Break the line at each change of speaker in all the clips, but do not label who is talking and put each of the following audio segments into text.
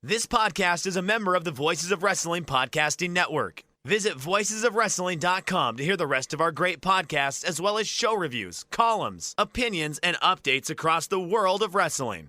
This podcast is a member of the Voices of Wrestling Podcasting Network. Visit voicesofwrestling.com to hear the rest of our great podcasts, as well as show reviews, columns, opinions, and updates across the world of wrestling.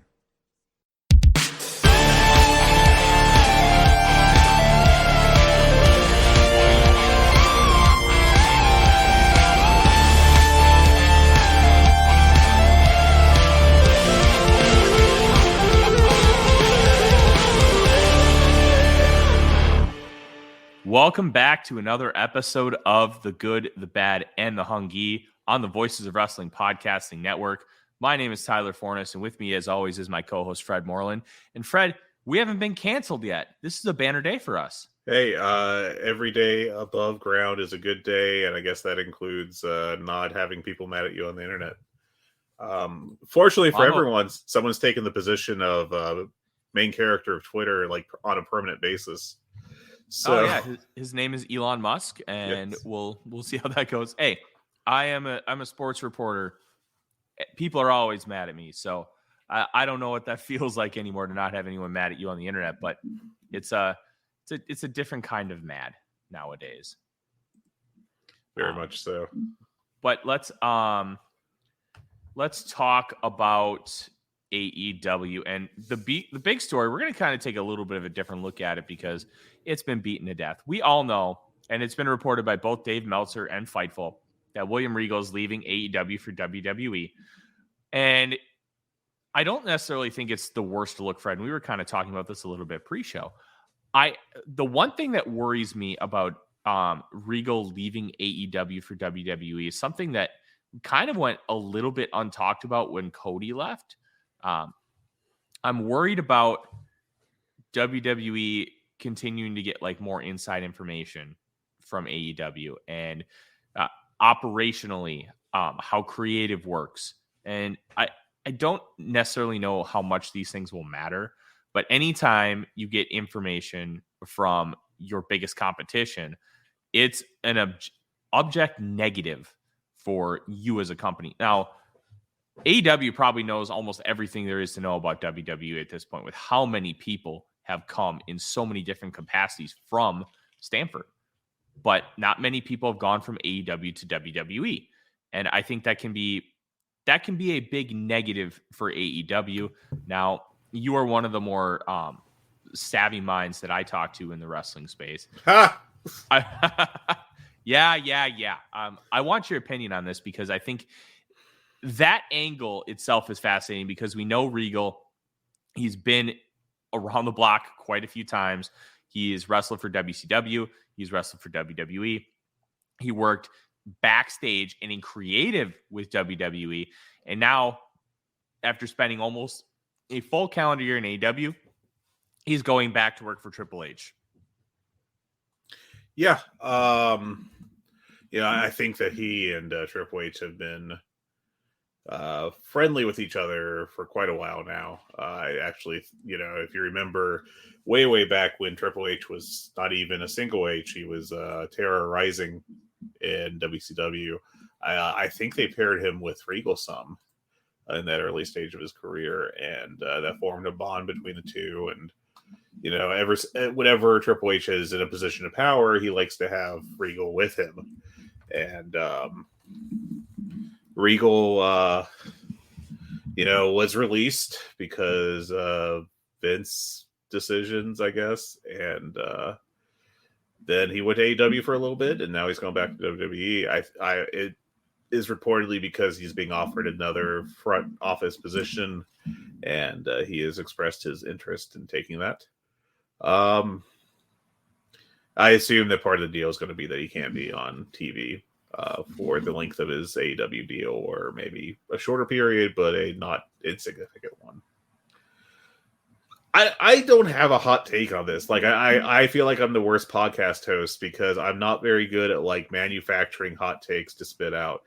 Welcome back to another episode of The Good, the Bad, and the Hungee on the Voices of Wrestling Podcasting Network. My name is Tyler Fornes, and with me, as always, is my co-host, Fred Moreland. And Fred, we haven't been canceled yet. This is a banner day for us.
Hey, every day above ground is a good day, and I guess that includes not having people mad at you on the internet. Fortunately for everyone, someone's taken the position of main character of Twitter, like on a permanent basis. So,
his name is Elon Musk, and yes. we'll see how that goes. Hey, I'm a sports reporter. People are always mad at me, so I don't know what that feels like anymore to not have anyone mad at you on the internet. But it's a different kind of mad nowadays.
Very much so.
But let's talk about AEW and the big story. We're going to kind of take a little bit of a different look at it because it's been beaten to death. We all know, and it's been reported by both Dave Meltzer and Fightful, that William Regal is leaving AEW for WWE. And I don't necessarily think it's the worst look, Fred. And we were kind of talking about this a little bit pre-show. The one thing that worries me about Regal leaving AEW for WWE is something that kind of went a little bit untalked about when Cody left. I'm worried about WWE continuing to get like more inside information from AEW and operationally how creative works. And I don't necessarily know how much these things will matter, but anytime you get information from your biggest competition, it's an object negative for you as a company. Now, AEW probably knows almost everything there is to know about WWE at this point, with how many people have come in so many different capacities from Stanford. But not many people have gone from AEW to WWE. And I think that can be a big negative for AEW. Now, you are one of the more savvy minds that I talk to in the wrestling space. Yeah. I want your opinion on this because I think that angle itself is fascinating because we know Regal. He's been around the block quite a few times. He's wrestled for WCW. He's wrestled for WWE. He worked backstage and in creative with WWE. And now, after spending almost a full calendar year in AEW, he's going back to work for Triple H.
Yeah. I think that he and Triple H have been friendly with each other for quite a while now. I actually, if you remember way back when Triple H was not even a single H, he was Terror Rising in WCW. I think they paired him with Regal some in that early stage of his career, and that formed a bond between the two. And whenever Triple H is in a position of power, he likes to have Regal with him. And Regal, was released because of Vince decisions, I guess. And then he went to AEW for a little bit, and now he's going back to WWE. It is reportedly because he's being offered another front office position, and he has expressed his interest in taking that. I assume that part of the deal is going to be that he can't be on TV for the length of his AEW deal, or maybe a shorter period, but a not insignificant one. I don't have a hot take on this. Like, I feel like I'm the worst podcast host because I'm not very good at like manufacturing hot takes to spit out.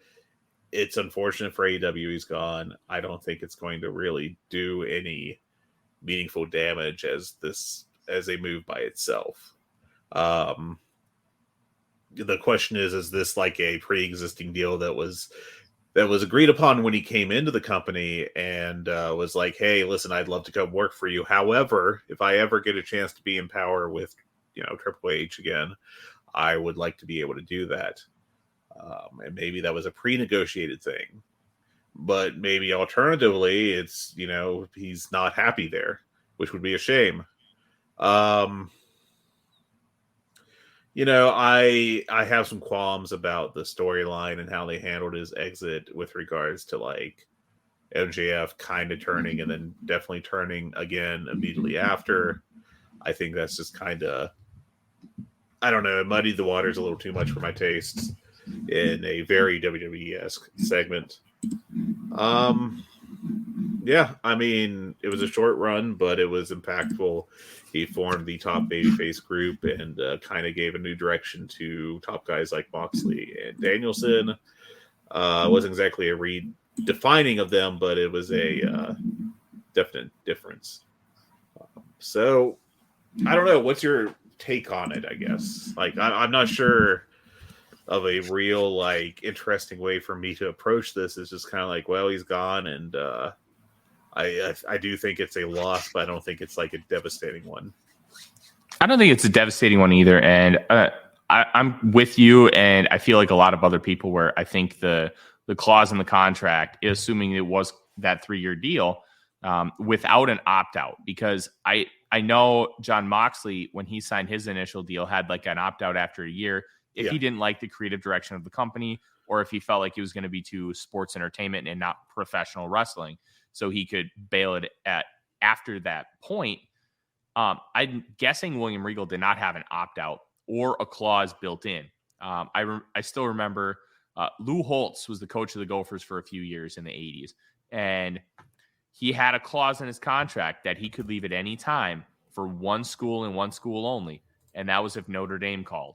It's unfortunate for AEW he's gone. I don't think it's going to really do any meaningful damage as a move by itself. The question is this like a pre-existing deal that was that was agreed upon when he came into the company, and was like, "Hey, listen, I'd love to come work for you. However, if I ever get a chance to be in power with, Triple H again, I would like to be able to do that." And maybe that was a pre-negotiated thing, but maybe alternatively, it's he's not happy there, which would be a shame. I have some qualms about the storyline and how they handled his exit with regards to like MJF kind of turning and then definitely turning again immediately after. I think that's just kind of, I don't know, it muddied the waters a little too much for my tastes in a very WWE-esque segment. Yeah, I mean, it was a short run, but it was impactful. He formed the top babyface group and kind of gave a new direction to top guys like Moxley and Danielson. Wasn't exactly a redefining of them, but it was a definite difference. So, I don't know. What's your take on it, I guess? Like, I'm not sure of a real, like, interesting way for me to approach this. It's just kind of like, well, he's gone, and I do think it's a loss, but I don't think it's like a devastating one.
I don't think it's a devastating one either. And I'm with you. And I feel like a lot of other people where I think the clause in the contract, assuming it was that 3-year deal, without an opt-out, because I know John Moxley, when he signed his initial deal, had like an opt-out after a year if he didn't like the creative direction of the company, or if he felt like it was going to be to sports entertainment and not professional wrestling. So he could bail it after that point. I'm guessing William Regal did not have an opt-out or a clause built in. I still remember Lou Holtz was the coach of the Gophers for a few years in the 80s. And he had a clause in his contract that he could leave at any time for one school and one school only. And that was if Notre Dame called.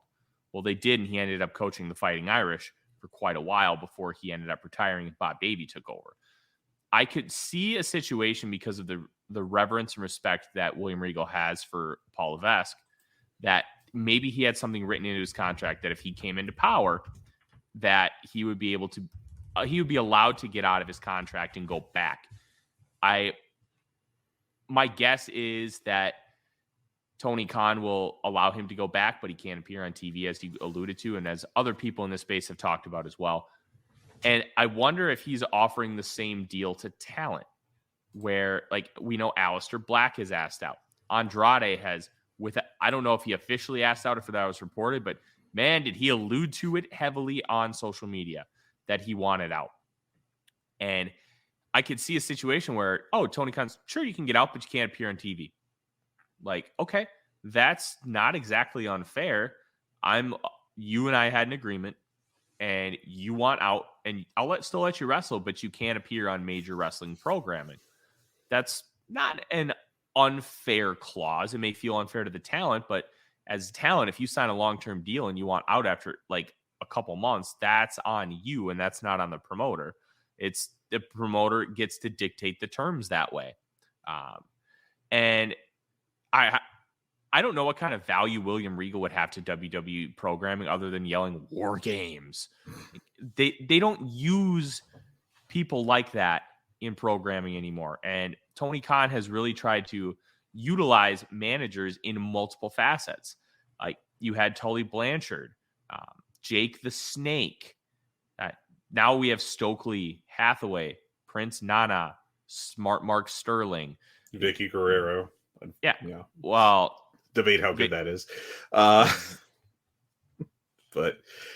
Well, they did, and he ended up coaching the Fighting Irish for quite a while before he ended up retiring and Bob Baby took over. I could see a situation because of the reverence and respect that William Regal has for Paul Levesque, that maybe he had something written into his contract that if he came into power, that he would be able to, he would be allowed to get out of his contract and go back. My guess is that Tony Khan will allow him to go back, but he can't appear on TV, as you alluded to, and as other people in this space have talked about as well. And I wonder if he's offering the same deal to talent, where, like, we know Aleister Black has asked out. Andrade has, I don't know if he officially asked out or if that was reported, but man, did he allude to it heavily on social media that he wanted out. And I could see a situation where, Tony Khan's, sure, you can get out, but you can't appear on TV. Like, okay, that's not exactly unfair. You and I had an agreement, and you want out, and I'll still let you wrestle, but you can't appear on major wrestling programming. That's not an unfair clause. It may feel unfair to the talent, but as talent, if you sign a long-term deal and you want out after like a couple months, that's on you, and that's not on the promoter. It's the promoter gets to dictate the terms that way. And I don't know what kind of value William Regal would have to WWE programming other than yelling war games. They don't use people like that in programming anymore. And Tony Khan has really tried to utilize managers in multiple facets. Like, you had Tully Blanchard, Jake the Snake. Now we have Stokely Hathaway, Prince Nana, Smart Mark Sterling,
Vicky Guerrero.
Yeah. Well,
debate how good that is. But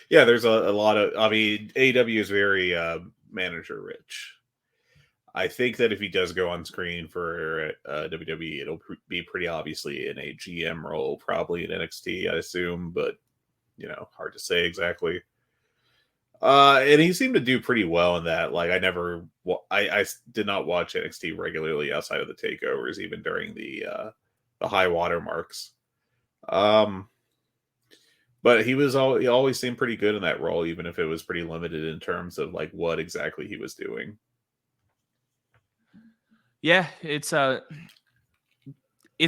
yeah, there's a lot of, AEW is very manager rich. I think that if he does go on screen for WWE, it'll be pretty obviously in a GM role, probably in NXT, I assume, but hard to say exactly. And he seemed to do pretty well in that. Like, I did not watch NXT regularly outside of the takeovers, even during the high water marks. But he always seemed pretty good in that role, even if it was pretty limited in terms of like what exactly he was doing.
Yeah, it's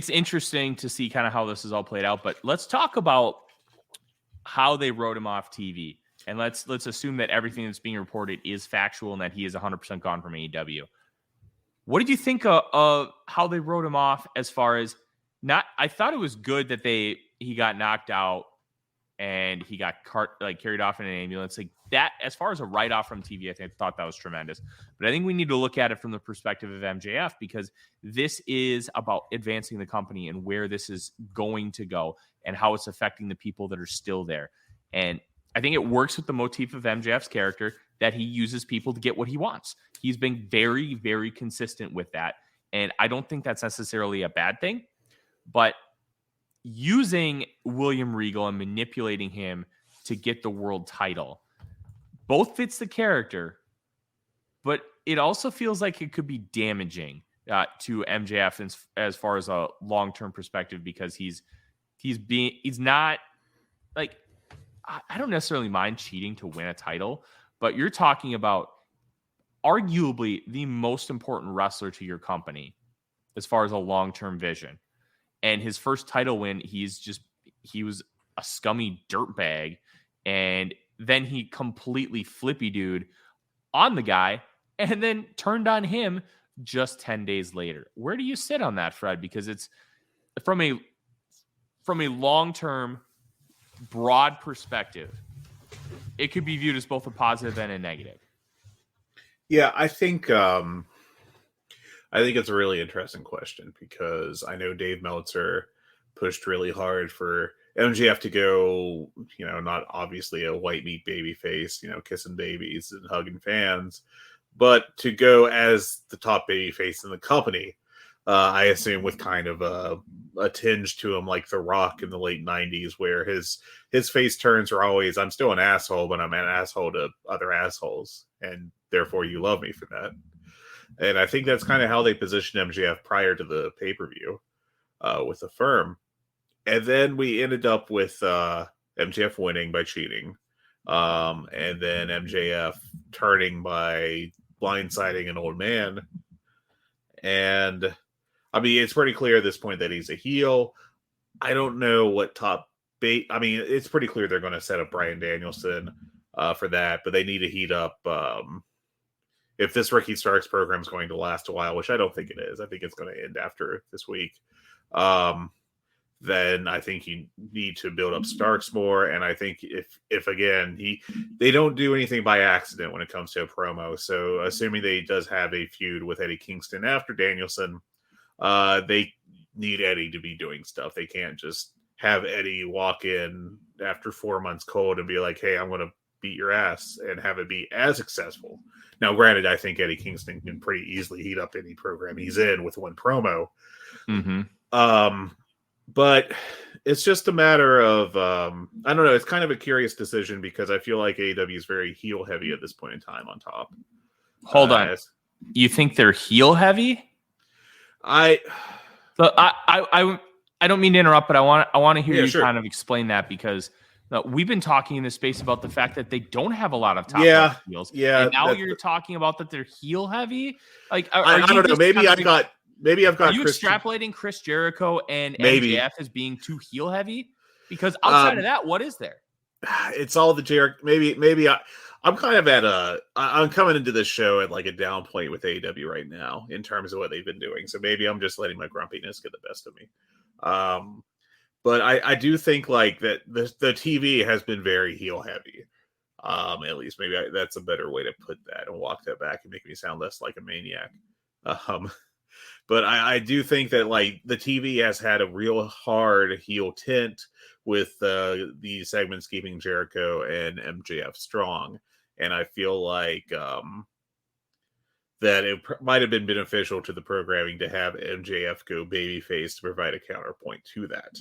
interesting to see kind of how this is all played out. But let's talk about how they wrote him off TV. and let's assume that everything that's being reported is factual and that he is 100% gone from AEW. What did you think of how they wrote him off as far as I thought it was good that he got knocked out and he got carried off in an ambulance. Like that, as far as a write-off from TV, I thought that was tremendous. But I think we need to look at it from the perspective of MJF, because this is about advancing the company and where this is going to go and how it's affecting the people that are still there. And I think it works with the motif of MJF's character that he uses people to get what he wants. He's been very, very consistent with that. And I don't think that's necessarily a bad thing, but using William Regal and manipulating him to get the world title both fits the character, but it also feels like it could be damaging to MJF as far as a long-term perspective, because he's not like, I don't necessarily mind cheating to win a title, but you're talking about arguably the most important wrestler to your company as far as a long-term vision. And his first title win, he was a scummy dirtbag. And then he completely flippy dude on the guy and then turned on him just 10 days later. Where do you sit on that, Fred? Because it's from a long-term, broad perspective, it could be viewed as both a positive and a negative.
Yeah, I think it's a really interesting question, because I know Dave Meltzer pushed really hard for MJF to go, not obviously a white meat baby face, kissing babies and hugging fans, but to go as the top baby face in the company. I assume with kind of a tinge to him like The Rock in the late 90s, where his face turns are always, I'm still an asshole, but I'm an asshole to other assholes, and therefore you love me for that. And I think that's kind of how they positioned MJF prior to the pay-per-view with the firm. And then we ended up with MJF winning by cheating. And then MJF turning by blindsiding an old man. And I mean, it's pretty clear at this point that he's a heel. I don't know what top bait. I mean, it's pretty clear they're going to set up Bryan Danielson for that, but they need to heat up. If this Ricky Starks program is going to last a while, which I don't think it is, I think it's going to end after this week. Then I think you need to build up Starks more. And I think if again, they don't do anything by accident when it comes to a promo. So assuming they does have a feud with Eddie Kingston after Danielson, they need Eddie to be doing stuff. They can't just have Eddie walk in after 4 months cold and be like, hey, I'm going to beat your ass, and have it be as successful. Now, granted, I think Eddie Kingston can pretty easily heat up any program he's in with one promo.
Mm-hmm.
But it's just a matter of, I don't know. It's kind of a curious decision, because I feel like AEW is very heel heavy at this point in time on top.
Hold on. You think they're heel heavy?
I
don't mean to interrupt, but I want to hear you
sure.
kind of explain that, because we've been talking in this space about the fact that they don't have a lot of top heels.
Yeah.
And now you're talking about that they're heel heavy. Like,
I don't know. Maybe I've got.
Are you extrapolating Chris Jericho and MJF as being too heel heavy? Because outside of that, what is there?
It's all the Jericho. Maybe I'm kind of I'm coming into this show at like a down point with AEW right now in terms of what they've been doing. So maybe I'm just letting my grumpiness get the best of me. But I do think like that the TV has been very heel heavy. At least maybe that's a better way to put that, and walk that back and make me sound less like a maniac. But I do think that like the TV has had a real hard heel tint with these segments keeping Jericho and MJF strong. And I feel like that it might have been beneficial to the programming to have MJF go babyface to provide a counterpoint to that.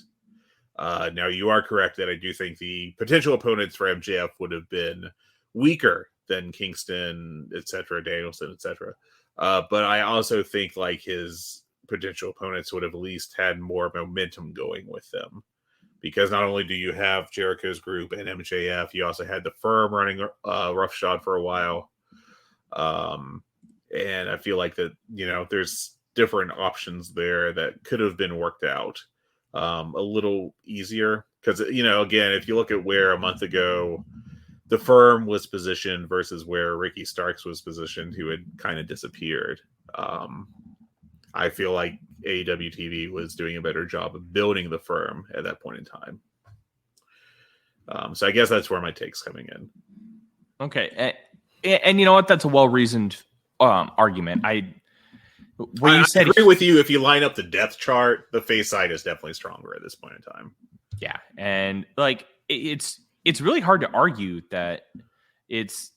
Now, you are correct that I do think the potential opponents for MJF would have been weaker than Kingston, etc., Danielson, etc. But I also think like his potential opponents would have at least had more momentum going with them, because not only do you have Jericho's group and MJF, you also had the firm running roughshod for a while. And I feel like that, there's different options there that could have been worked out a little easier. Because, again, if you look at where a month ago the firm was positioned versus where Ricky Starks was positioned, who had kind of disappeared. I feel like AEW TV was doing a better job of building the firm at that point in time. So I guess that's where my take's coming in.
Okay. And you know what? That's a well-reasoned argument. I
agree with you. If you line up the depth chart, the face side is definitely stronger at this point in time.
Yeah. And like, it's really hard to argue that it's,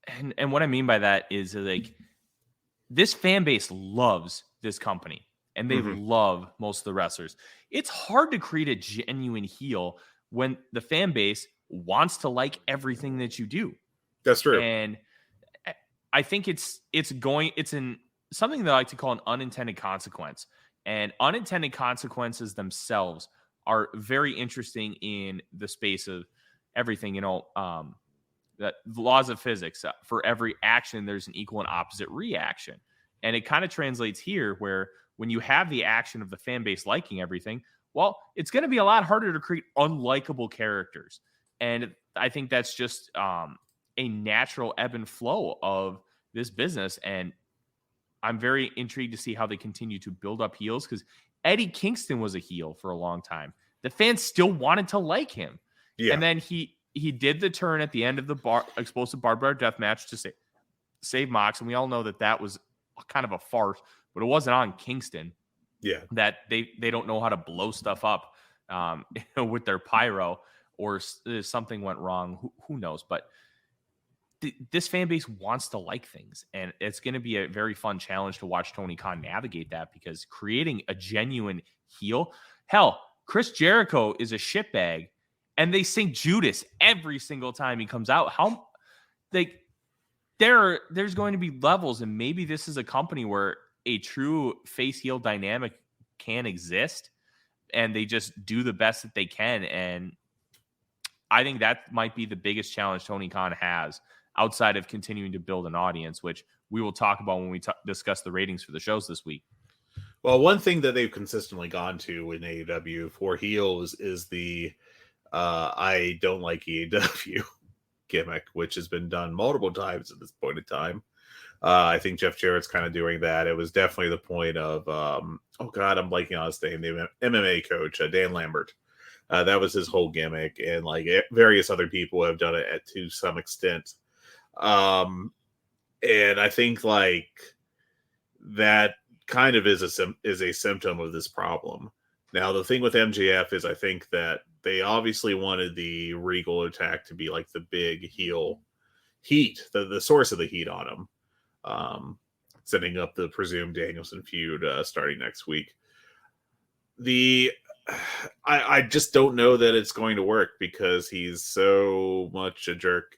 and what I mean by that is like, this fan base loves this company and they love most of the wrestlers. It's hard to create a genuine heel when the fan base wants to like everything that you do.
That's true.
And I think it's something that I like to call an unintended consequence. And unintended consequences themselves are very interesting in the space of everything, the laws of physics. For every action, there's an equal and opposite reaction. And it kind of translates here where when you have the action of the fan base liking everything, well, it's going to be a lot harder to create unlikable characters. And I think that's just a natural ebb and flow of this business. And I'm very intrigued to see how they continue to build up heels, because Eddie Kingston was a heel for a long time. The fans still wanted to like him. Yeah. And then he did the turn at the end of the explosive barbed wire death match to save Mox. And we all know that was kind of a farce, but it wasn't on Kingston.
Yeah.
That they don't know how to blow stuff up with their pyro, or something went wrong. Who knows? But this fan base wants to like things, and it's going to be a very fun challenge to watch Tony Khan navigate that, because creating a genuine heel, hell, Chris Jericho is a shitbag, and they sing Judas every single time he comes out. There's going to be levels, and maybe this is a company where a true face heel dynamic can exist, and they just do the best that they can. And I think that might be the biggest challenge Tony Khan has, outside of continuing to build an audience, which we will talk about when we discuss the ratings for the shows this week.
Well, one thing that they've consistently gone to in AEW for heels is the I don't like AEW gimmick, which has been done multiple times at this point in time. I think Jeff Jarrett's kind of doing that. It was definitely the point of, I'm blanking on his name, the MMA coach, Dan Lambert. That was his whole gimmick, and like various other people have done it to some extent. And I think like that kind of is a symptom of this problem. Now, the thing with MJF is I think that they obviously wanted the Regal attack to be like the big heel heat, the source of the heat on him, setting up the presumed Danielson feud starting next week. I just don't know that it's going to work, because he's so much a jerk.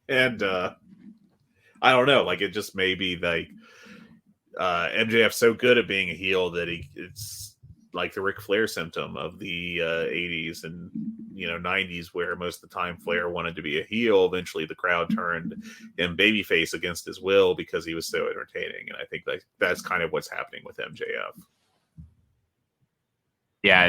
And I don't know, like it just may be like MJF's so good at being a heel that it's like the Ric Flair symptom of the 80s and 90s, where most of the time Flair wanted to be a heel. Eventually the crowd turned him babyface against his will because he was so entertaining. And I think that's kind of what's happening with MJF.
Yeah,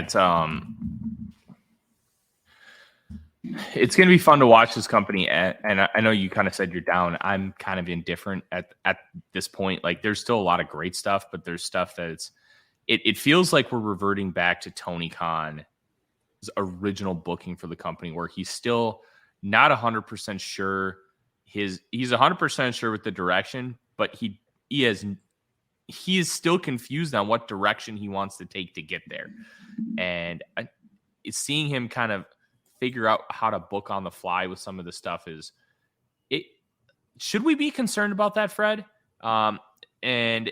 it's going to be fun to watch this company. And I know you kind of said you're down. I'm kind of indifferent at this point. Like, there's still a lot of great stuff, but there's stuff that it feels like we're reverting back to Tony Khan's original booking for the company, where he's still not 100% sure. He's 100% sure with the direction, but he is still confused on what direction he wants to take to get there. And seeing him kind of figure out how to book on the fly with some of the stuff should we be concerned about that, Fred? And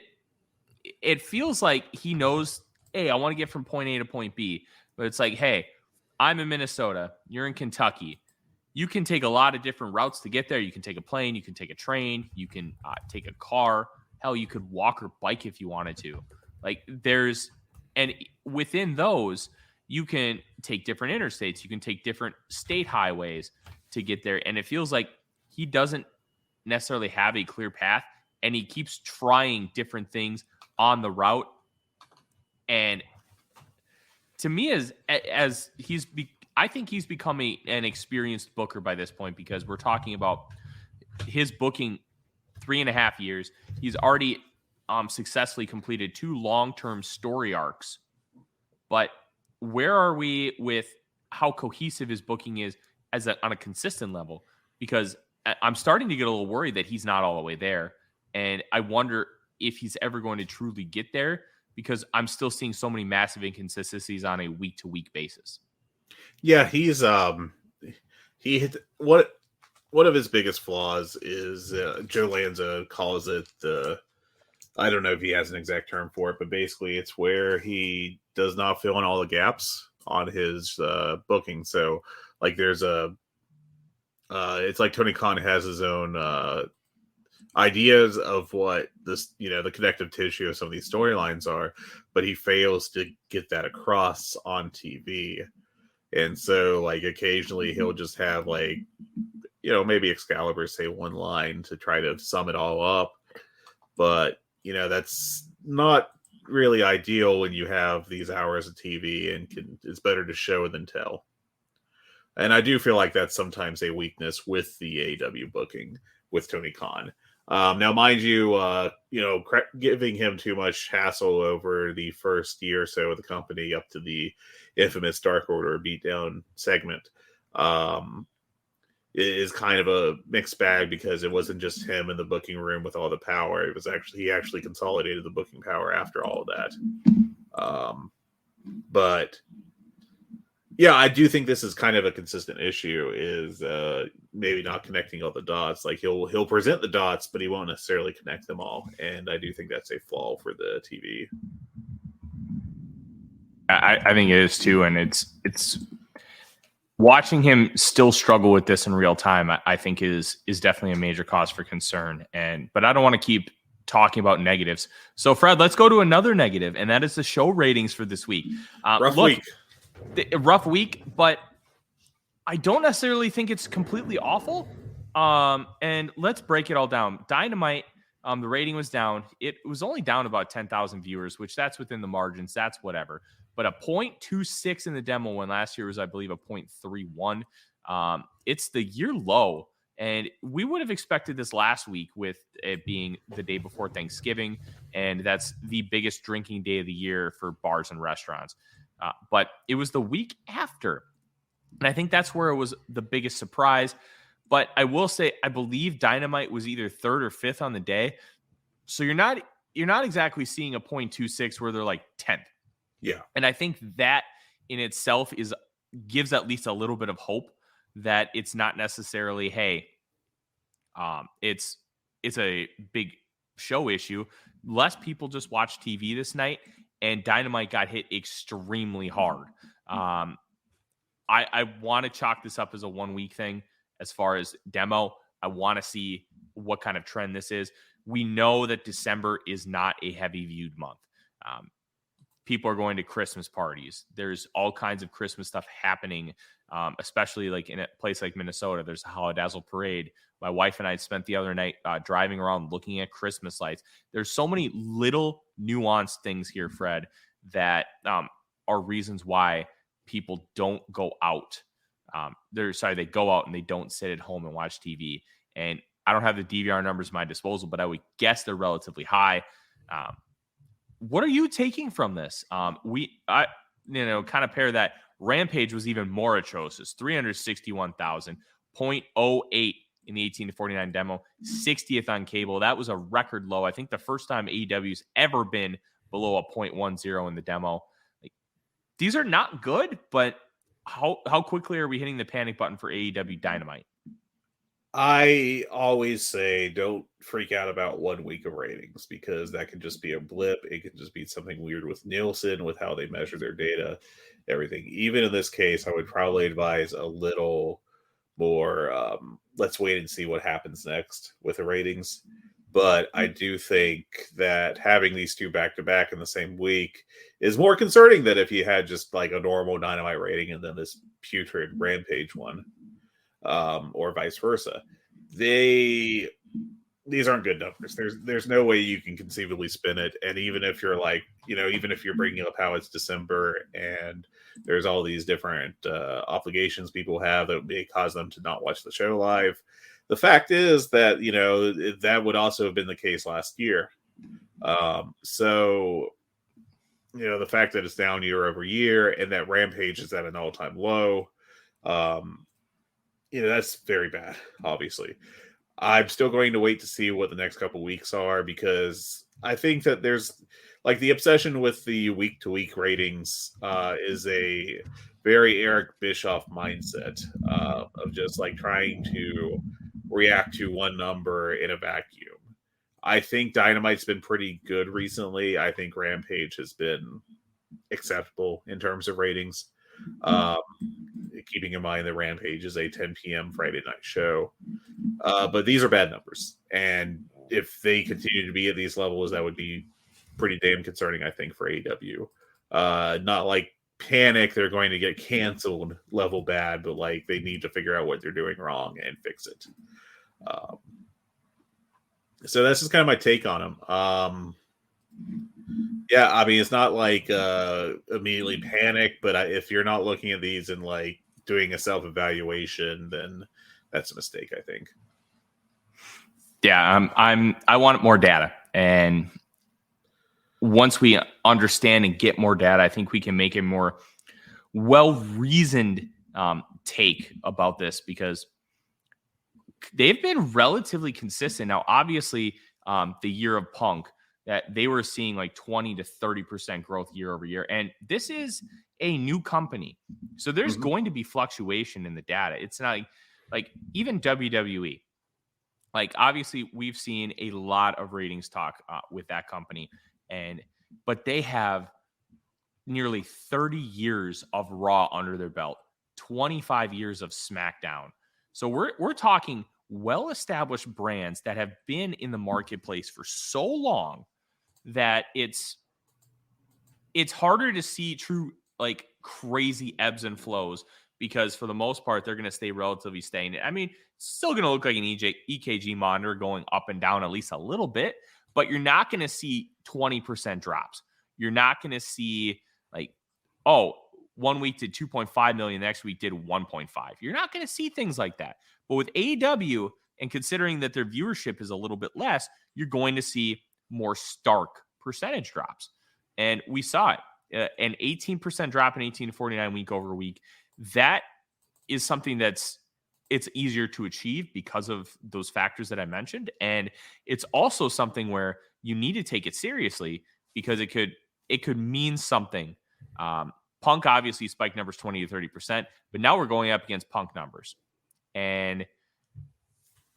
it feels like he knows, hey, I want to get from point A to point B, but it's like, hey, I'm in Minnesota, you're in Kentucky. You can take a lot of different routes to get there. You can take a plane, you can take a train, you can take a car. Hell, you could walk or bike if you wanted to. Like, and within those, you can take different interstates. You can take different state highways to get there. And it feels like he doesn't necessarily have a clear path, and he keeps trying different things on the route. And to me, as he's I think he's become an experienced booker by this point, because we're talking about his booking 3.5 years. He's already successfully completed 2 long-term story arcs. But where are we with how cohesive his booking is on a consistent level? Because I'm starting to get a little worried that he's not all the way there. And I wonder if he's ever going to truly get there, because I'm still seeing so many massive inconsistencies on a week-to-week basis.
Yeah, he's one of his biggest flaws is Joe Lanza calls it I don't know if he has an exact term for it, but basically it's where he does not fill in all the gaps on his booking. So like there's it's like Tony Khan has his own ideas of what this, the connective tissue of some of these storylines are, but he fails to get that across on TV. And so like occasionally he'll just have like, maybe Excalibur say one line to try to sum it all up. But, that's not really ideal when you have these hours of TV, and it's better to show than tell. And I do feel like that's sometimes a weakness with the AEW booking with Tony Khan. Now, mind you, giving him too much hassle over the first year or so of the company up to the infamous Dark Order beatdown segment is kind of a mixed bag, because it wasn't just him in the booking room with all the power. It was he actually consolidated the booking power after all of that. But yeah, I do think this is kind of a consistent issue, is maybe not connecting all the dots. Like he'll present the dots, but he won't necessarily connect them all. And I do think that's a flaw for the TV.
I think it is too, and it's watching him still struggle with this in real time, I think is definitely a major cause for concern. But I don't want to keep talking about negatives. So Fred, let's go to another negative, and that is the show ratings for this week. Rough week, but I don't necessarily think it's completely awful. And let's break it all down. Dynamite, the rating was down. It was only down about 10,000 viewers, which that's within the margins. That's whatever. But a 0.26 in the demo, when last year was, I believe, a 0.31. It's the year low. And we would have expected this last week, with it being the day before Thanksgiving. And that's the biggest drinking day of the year for bars and restaurants. But it was the week after. And I think that's where it was the biggest surprise. But I will say, I believe Dynamite was either 3rd or 5th on the day. So you're not exactly seeing a 0.26 where they're like 10th.
Yeah.
And I think that in itself gives at least a little bit of hope that it's not necessarily, hey, it's a big show issue. Less people just watch TV this night, and Dynamite got hit extremely hard. I want to chalk this up as a 1-week thing as far as demo. I want to see what kind of trend this is. We know that December is not a heavy viewed month. People are going to Christmas parties. There's all kinds of Christmas stuff happening, especially like in a place like Minnesota. There's a Holidazzle parade. My wife and I spent the other night driving around looking at Christmas lights. There's so many little nuanced things here, Fred, that are reasons why people don't go out. They go out and they don't sit at home and watch TV. And I don't have the DVR numbers at my disposal, but I would guess they're relatively high. What are you taking from this? Kind of pair that. Rampage was even more atrocious. 361,000, 0.08 in the 18 to 49 demo, 60th on cable. That was a record low. I think the first time AEW's ever been below a 0.10 in the demo. Like, these are not good, but how quickly are we hitting the panic button for AEW Dynamite?
I always say don't freak out about 1 week of ratings, because that could just be a blip. It could just be something weird with Nielsen, with how they measure their data, everything. Even in this case, I would probably advise a little more, let's wait and see what happens next with the ratings. But I do think that having these two back-to-back in the same week is more concerning than if you had just like a normal Dynamite rating and then this putrid Rampage one. Or vice versa. these aren't good numbers. There's no way you can conceivably spin it. And even if you're like, even if you're bringing up how it's December and there's all these different obligations people have that may cause them to not watch the show live, the fact is that that would also have been the case last year. So the fact that it's down year over year and that Rampage is at an all-time low, that's very bad, obviously. I'm still going to wait to see what the next couple weeks are, because I think that there's like the obsession with the week-to-week ratings is a very Eric Bischoff mindset of just like trying to react to one number in a vacuum. I think Dynamite's been pretty good recently. I think Rampage has been acceptable in terms of ratings. Keeping in mind that Rampage is a 10 p.m. Friday night show. But these are bad numbers. And if they continue to be at these levels, that would be pretty damn concerning, I think, for AEW. Not like panic, they're going to get canceled level bad, but like they need to figure out what they're doing wrong and fix it. So that's just kind of my take on them. Yeah, I mean, it's not like immediately panic, but if you're not looking at these and like doing a self-evaluation, then that's a mistake, I think.
Yeah, I want more data, and once we understand and get more data, I think we can make a more well-reasoned take about this, because they've been relatively consistent. Now, obviously, the year of Punk, that they were seeing like 20 to 30% growth year over year. And this is a new company. So there's going to be fluctuation in the data. It's not like even WWE. Like, obviously, we've seen a lot of ratings talk with that company. But they have nearly 30 years of Raw under their belt, 25 years of SmackDown. So we're talking well-established brands that have been in the marketplace for so long that it's harder to see true like crazy ebbs and flows, because for the most part they're going to stay relatively stagnant. I mean, it's still going to look like an EKG monitor going up and down at least a little bit, but you're not going to see 20% drops. You're not going to see like, oh, 1 week did 2.5 million, the next week did 1.5. You're not going to see things like that. But with AEW, and considering that their viewership is a little bit less, you're going to see more stark percentage drops. And we saw it, an 18% drop in 18 to 49 week over week. That is something it's easier to achieve because of those factors that I mentioned. And it's also something where you need to take it seriously, because it could mean something. Punk obviously spiked numbers 20 to 30%, but now we're going up against Punk numbers. And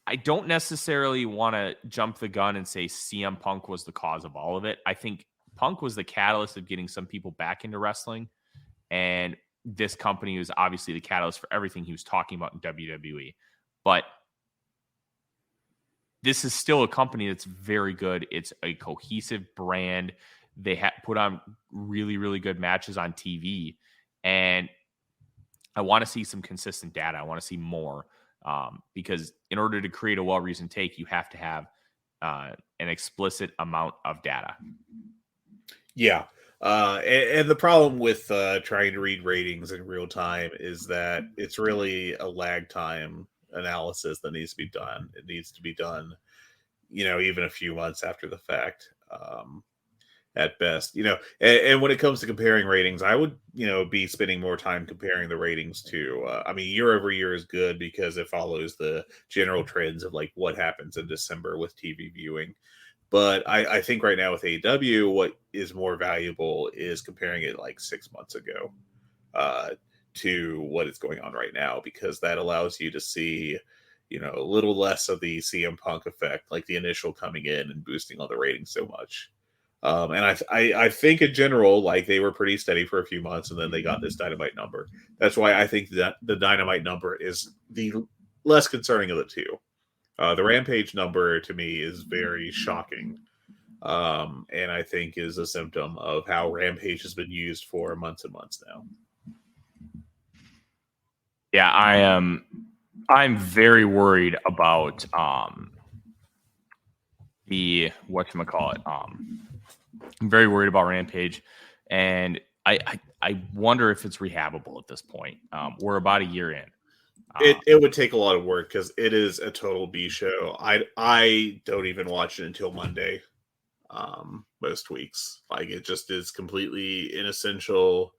I don't necessarily want to jump the gun and say CM Punk was the cause of all of it. I think Punk was the catalyst of getting some people back into wrestling. And this company was obviously the catalyst for everything he was talking about in WWE. But this is still a company that's very good. It's a cohesive brand. They put on really, really good matches on TV. And I want to see some consistent data. I want to see more. Because in order to create a well-reasoned take, you have to have an explicit amount of data.
Yeah. And the problem with trying to read ratings in real time is that it's really a lag time analysis that needs to be done. It needs to be done, even a few months after the fact. At best, and when it comes to comparing ratings, I would, be spending more time comparing the ratings to, year over year is good because it follows the general trends of like what happens in December with TV viewing. But I think right now with AEW, what is more valuable is comparing it like 6 months ago to what is going on right now, because that allows you to see, a little less of the CM Punk effect, like the initial coming in and boosting all the ratings so much. And I think in general, like they were pretty steady for a few months, and then they got this Dynamite number. That's why I think that the Dynamite number is the less concerning of the two. The Rampage number to me is very shocking, and I think is a symptom of how Rampage has been used for months and months now.
Yeah, I'm very worried about the whatchamacallit. I'm very worried about Rampage, and I wonder if it's rehabbable at this point. We're about a year in.
It would take a lot of work because it is a total B show. I don't even watch it until Monday. Most weeks, like it just is completely inessential.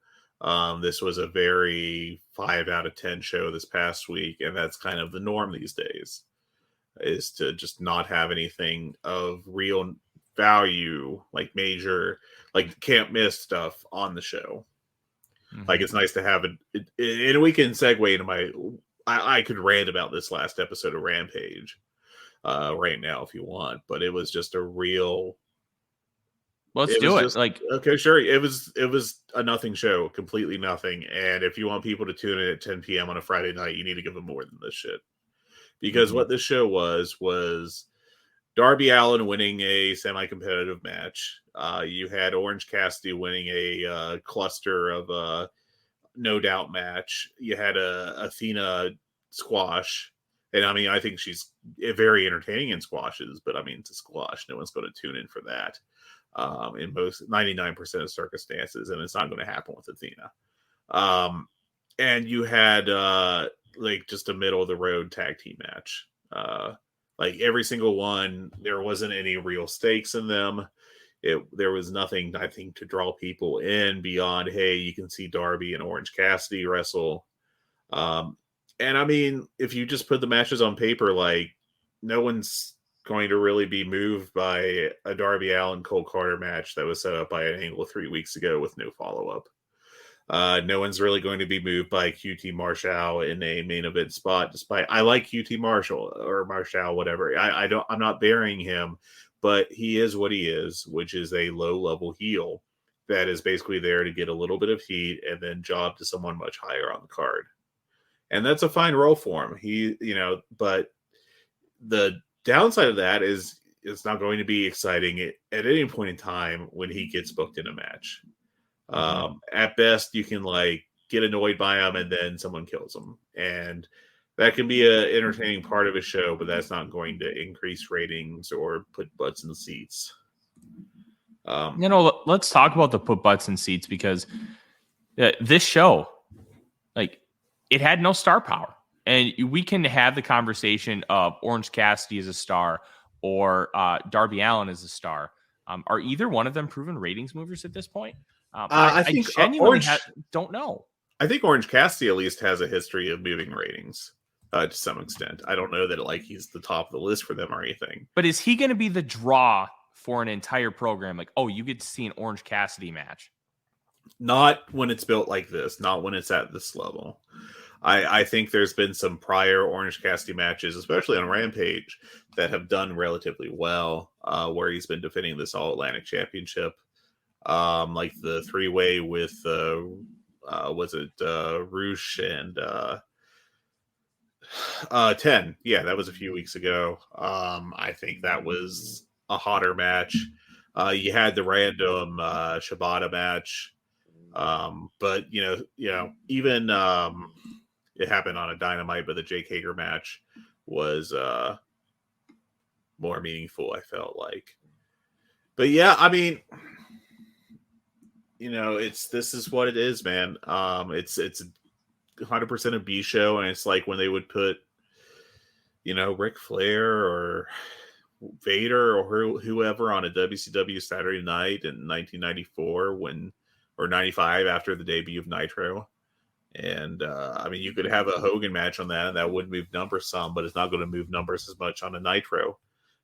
This was a very 5 out of 10 show this past week, and that's kind of the norm these days, is to just not have anything of real value, like major, like can't miss stuff on the show. Mm-hmm. Like it's nice to have it, and we can segue into my. I could rant about this last episode of Rampage right now if you want, but it was just a real.
Let's do it.
Just, like, okay, sure. It was a nothing show, completely nothing. And if you want people to tune in at 10 p.m. on a Friday night, you need to give them more than this shit. Because what this show was Darby Allin winning a semi-competitive match. You had Orange Cassidy winning a cluster of a no doubt match. You had Athena squash. And I mean, I think she's very entertaining in squashes, but I mean, it's a squash. No one's going to tune in for that. In most 99% of circumstances, and it's not going to happen with Athena. And you had like just a middle of the road tag team match. Like every single one, there wasn't any real stakes in them. There was nothing, I think, to draw people in beyond, hey, you can see Darby and Orange Cassidy wrestle. And I mean, if you just put the matches on paper, like no one's going to really be moved by a Darby Allin Cole Carter match that was set up by an Angle 3 weeks ago with no follow-up. No one's really going to be moved by QT Marshall in a main event spot, despite I like QT Marshall or Marshall, whatever. I'm not burying him, but he is what he is, which is a low-level heel that is basically there to get a little bit of heat and then job to someone much higher on the card. And that's a fine role for him. But the downside of that is it's not going to be exciting at any point in time when he gets booked in a match. At best, you can like get annoyed by him and then someone kills him. And that can be an entertaining part of a show, but that's not going to increase ratings or put butts in seats.
Let's talk about the put butts in seats, because this show, like, it had no star power. And we can have the conversation of Orange Cassidy as a star or Darby Allin as a star. Are either one of them proven ratings movers at this point?
I think
genuinely don't know.
I think Orange Cassidy at least has a history of moving ratings to some extent. I don't know that like he's the top of the list for them or anything.
But is he going to be the draw for an entire program? Like, oh, you get to see an Orange Cassidy match.
Not when it's built like this. Not when it's at this level. I think there's been some prior Orange Cassidy matches, especially on Rampage, that have done relatively well, where he's been defending this All-Atlantic Championship. Like the 3-way with, was it Roosh and 10? Yeah, that was a few weeks ago. I think that was a hotter match. You had the random Shibata match. But, even... it happened on a Dynamite, but the Jake Hager match was more meaningful, I felt like. But yeah, I mean, this is what it is, man. It's 100% a B show, and it's like when they would put, Ric Flair or Vader or whoever on a WCW Saturday night in 1994 or 95 after the debut of Nitro. And I mean, you could have a Hogan match on that, and that would move numbers some, but it's not going to move numbers as much on a Nitro,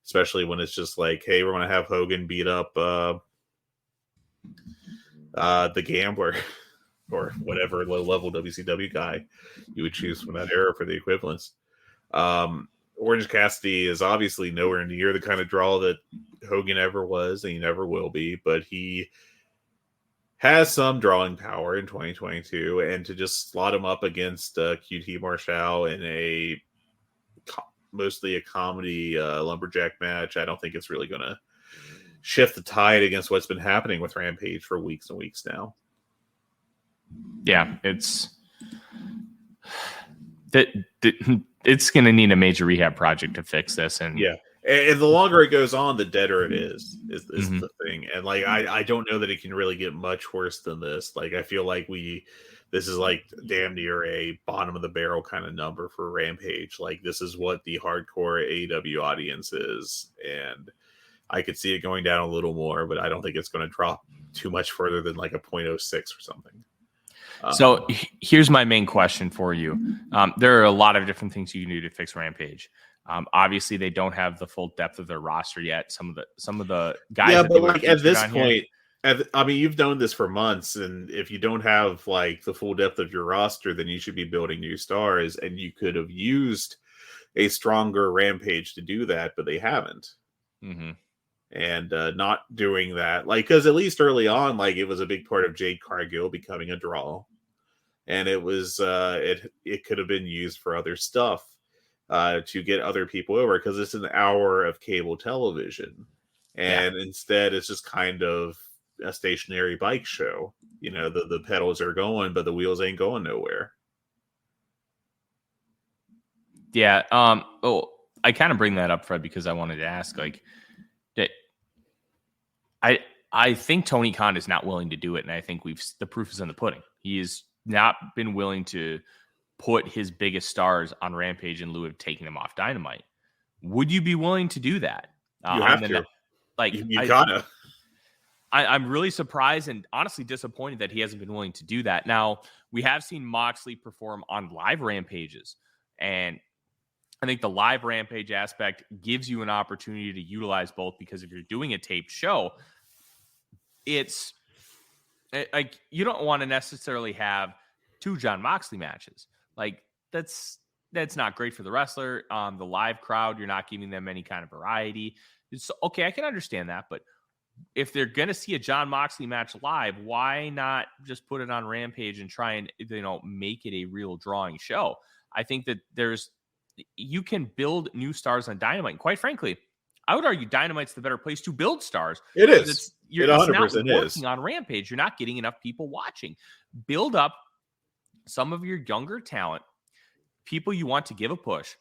especially when it's just like, hey, we're going to have Hogan beat up the Gambler or whatever low-level WCW guy you would choose from that era for the equivalents. Orange Cassidy is obviously nowhere near the kind of draw that Hogan ever was, and he never will be, but he has some drawing power in 2022, and to just slot him up against QT Marshall in mostly a comedy lumberjack match, I don't think it's really going to shift the tide against what's been happening with Rampage for weeks and weeks now.
Yeah, it's going to need a major rehab project to fix this. And
yeah, And the longer it goes on, the deader it is
Mhm.
the thing. And like I don't know that it can really get much worse than this. Like I feel like this is like damn near a bottom of the barrel kind of number for Rampage. Like this is what the hardcore AEW audience is. And I could see it going down a little more, but I don't think it's going to drop too much further than like a .06 or something.
So here's my main question for you. There are a lot of different things you can do to fix Rampage. Obviously, they don't have the full depth of their roster yet. Some of the guys,
yeah,
that
but like at this point,
here,
I mean, you've known this for months, and if you don't have like the full depth of your roster, then you should be building new stars, and you could have used a stronger Rampage to do that, but they haven't.
Mm-hmm.
And not doing that, like, because at least early on, like, it was a big part of Jade Cargill becoming a draw, and it was it could have been used for other stuff to get other people over, because it's an hour of cable television, and instead it's just kind of a stationary bike show. You know, the pedals are going, but the wheels ain't going nowhere.
Yeah. I kind of bring that up, Fred, because I wanted to ask, like, that I think Tony Khan is not willing to do it, and I think the proof is in the pudding. He has not been willing to put his biggest stars on Rampage in lieu of taking them off Dynamite. Would you be willing to do that?
You have to.
Like,
you gotta.
I'm really surprised and honestly disappointed that he hasn't been willing to do that. Now, we have seen Moxley perform on live Rampages, and I think the live Rampage aspect gives you an opportunity to utilize both, because if you're doing a taped show, it's like you don't want to necessarily have 2 Jon Moxley matches. Like that's not great for the wrestler. The live crowd, you're not giving them any kind of variety. It's okay. I can understand that, but if they're going to see a Jon Moxley match live, why not just put it on Rampage and try and, make it a real drawing show? I think that you can build new stars on Dynamite. And quite frankly, I would argue Dynamite's the better place to build stars.
It is.
It's
100%
not working
is.
on Rampage. You're not getting enough people watching. Build up some of your younger talent, people you want to give a push.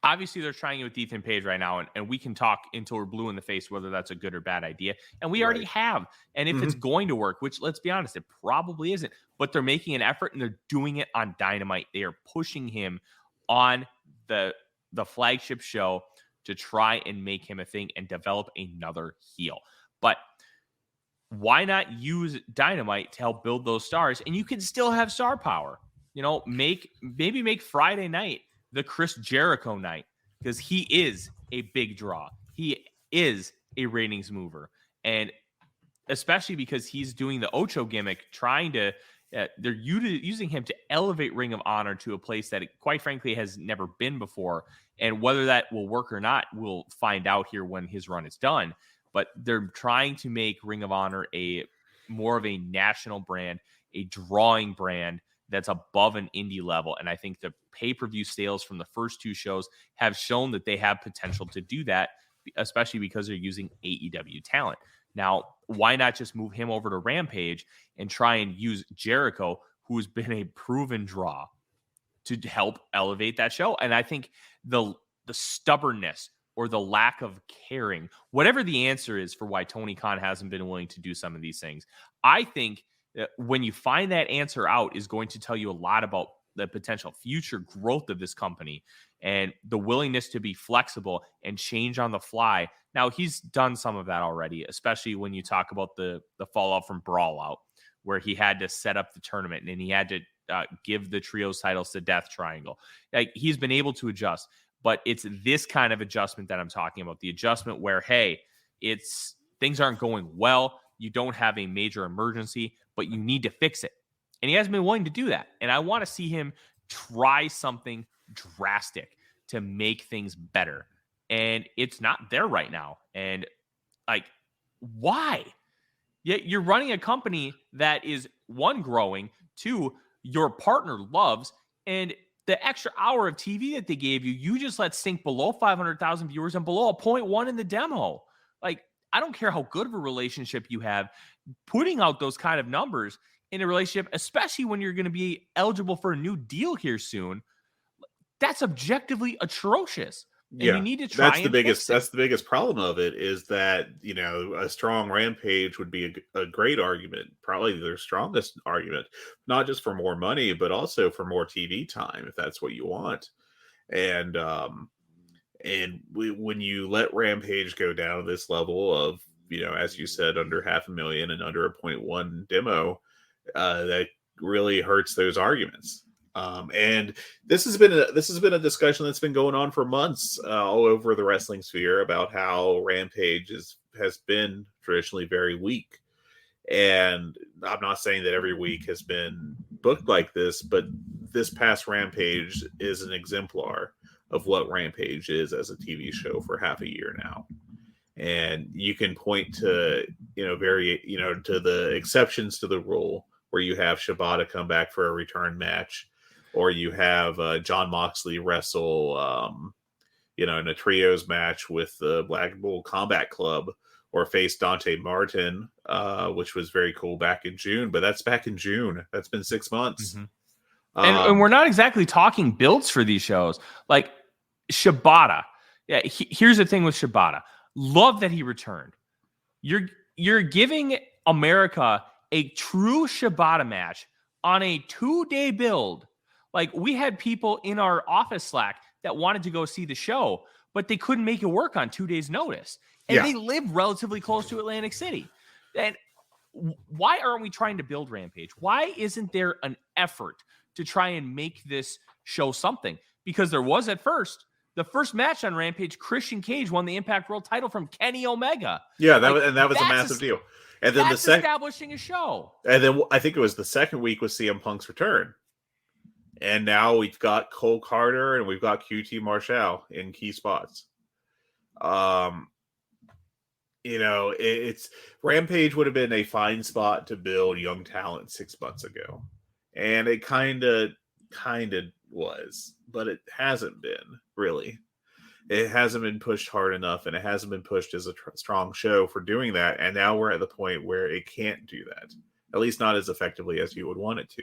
Obviously, they're trying it with Ethan Page right now, and we can talk until we're blue in the face whether that's a good or bad idea. And we already have. And if it's going to work, which, let's be honest, it probably isn't, but they're making an effort and they're doing it on Dynamite. They are pushing him on the flagship show to try and make him a thing and develop another heel. But why not use Dynamite to help build those stars? And you can still have star power. Maybe make Friday night the Chris Jericho night, because he is a big draw. He is a ratings mover. And especially because he's doing the Ocho gimmick, trying to they're using him to elevate Ring of Honor to a place that it, quite frankly, has never been before. And whether that will work or not, we'll find out here when his run is done. But they're trying to make Ring of Honor more of a national brand, a drawing brand that's above an indie level. And I think the pay-per-view sales from the first 2 shows have shown that they have potential to do that, especially because they're using AEW talent. Now, why not just move him over to Rampage and try and use Jericho, who's been a proven draw, to help elevate that show? And I think the stubbornness or the lack of caring, whatever the answer is for why Tony Khan hasn't been willing to do some of these things, I think that when you find that answer out is going to tell you a lot about the potential future growth of this company and the willingness to be flexible and change on the fly. Now, he's done some of that already, especially when you talk about the fallout from Brawl Out, where he had to set up the tournament and he had to give the trios titles to Death Triangle. Like, he's been able to adjust, but it's this kind of adjustment that I'm talking about. The adjustment where, hey, things aren't going well. You don't have a major emergency, but you need to fix it. And he hasn't been willing to do that. And I want to see him try something drastic to make things better. And it's not there right now. And like, why? Yet you're running a company that is, 1, growing, 2, your partner loves, and the extra hour of TV that they gave you, you just let sink below 500,000 viewers and below a 0.1 in the demo. Like, I don't care how good of a relationship you have, putting out those kind of numbers in a relationship, especially when you're going to be eligible for a new deal here soon, that's objectively atrocious. And you need to try and fix it.
That's the biggest problem of it, is that, a strong Rampage would be a great argument, probably their strongest argument, not just for more money, but also for more TV time, if that's what you want. And when you let Rampage go down to this level of, as you said, under $500,000 and under a 0.1 demo, that really hurts those arguments. And this has been a discussion that's been going on for months all over the wrestling sphere about how Rampage has been traditionally very weak. And I'm not saying that every week has been booked like this, but this past Rampage is an exemplar of what Rampage is as a TV show for half a year now. And you can point to, to the exceptions to the rule, where you have Shibata come back for a return match, or you have Jon Moxley wrestle, in a trios match with the Black Bull Combat Club, or face Dante Martin, which was very cool back in June. But that's back in June. That's been 6 months.
Mm-hmm. And we're not exactly talking builds for these shows. Like Shibata. Yeah, here's the thing with Shibata. Love that he returned. You're giving America a true Shibata match on a 2-day build. Like, we had people in our office Slack that wanted to go see the show, but they couldn't make it work on 2 days' notice. And they live relatively close to Atlantic City. And why aren't we trying to build Rampage? Why isn't there an effort to try and make this show something? Because there was at first. The first match on Rampage, Christian Cage won the Impact World title from Kenny Omega.
Yeah, that was a massive deal. And then
establishing a show.
And then I think it was the second week was CM Punk's return. And now we've got Cole Carter and we've got QT Marshall in key spots. It's Rampage would have been a fine spot to build young talent 6 months ago. And it kind of was, but it hasn't been, really. It hasn't been pushed hard enough, and it hasn't been pushed as a strong show for doing that. And now we're at the point where it can't do that, at least not as effectively as you would want it to.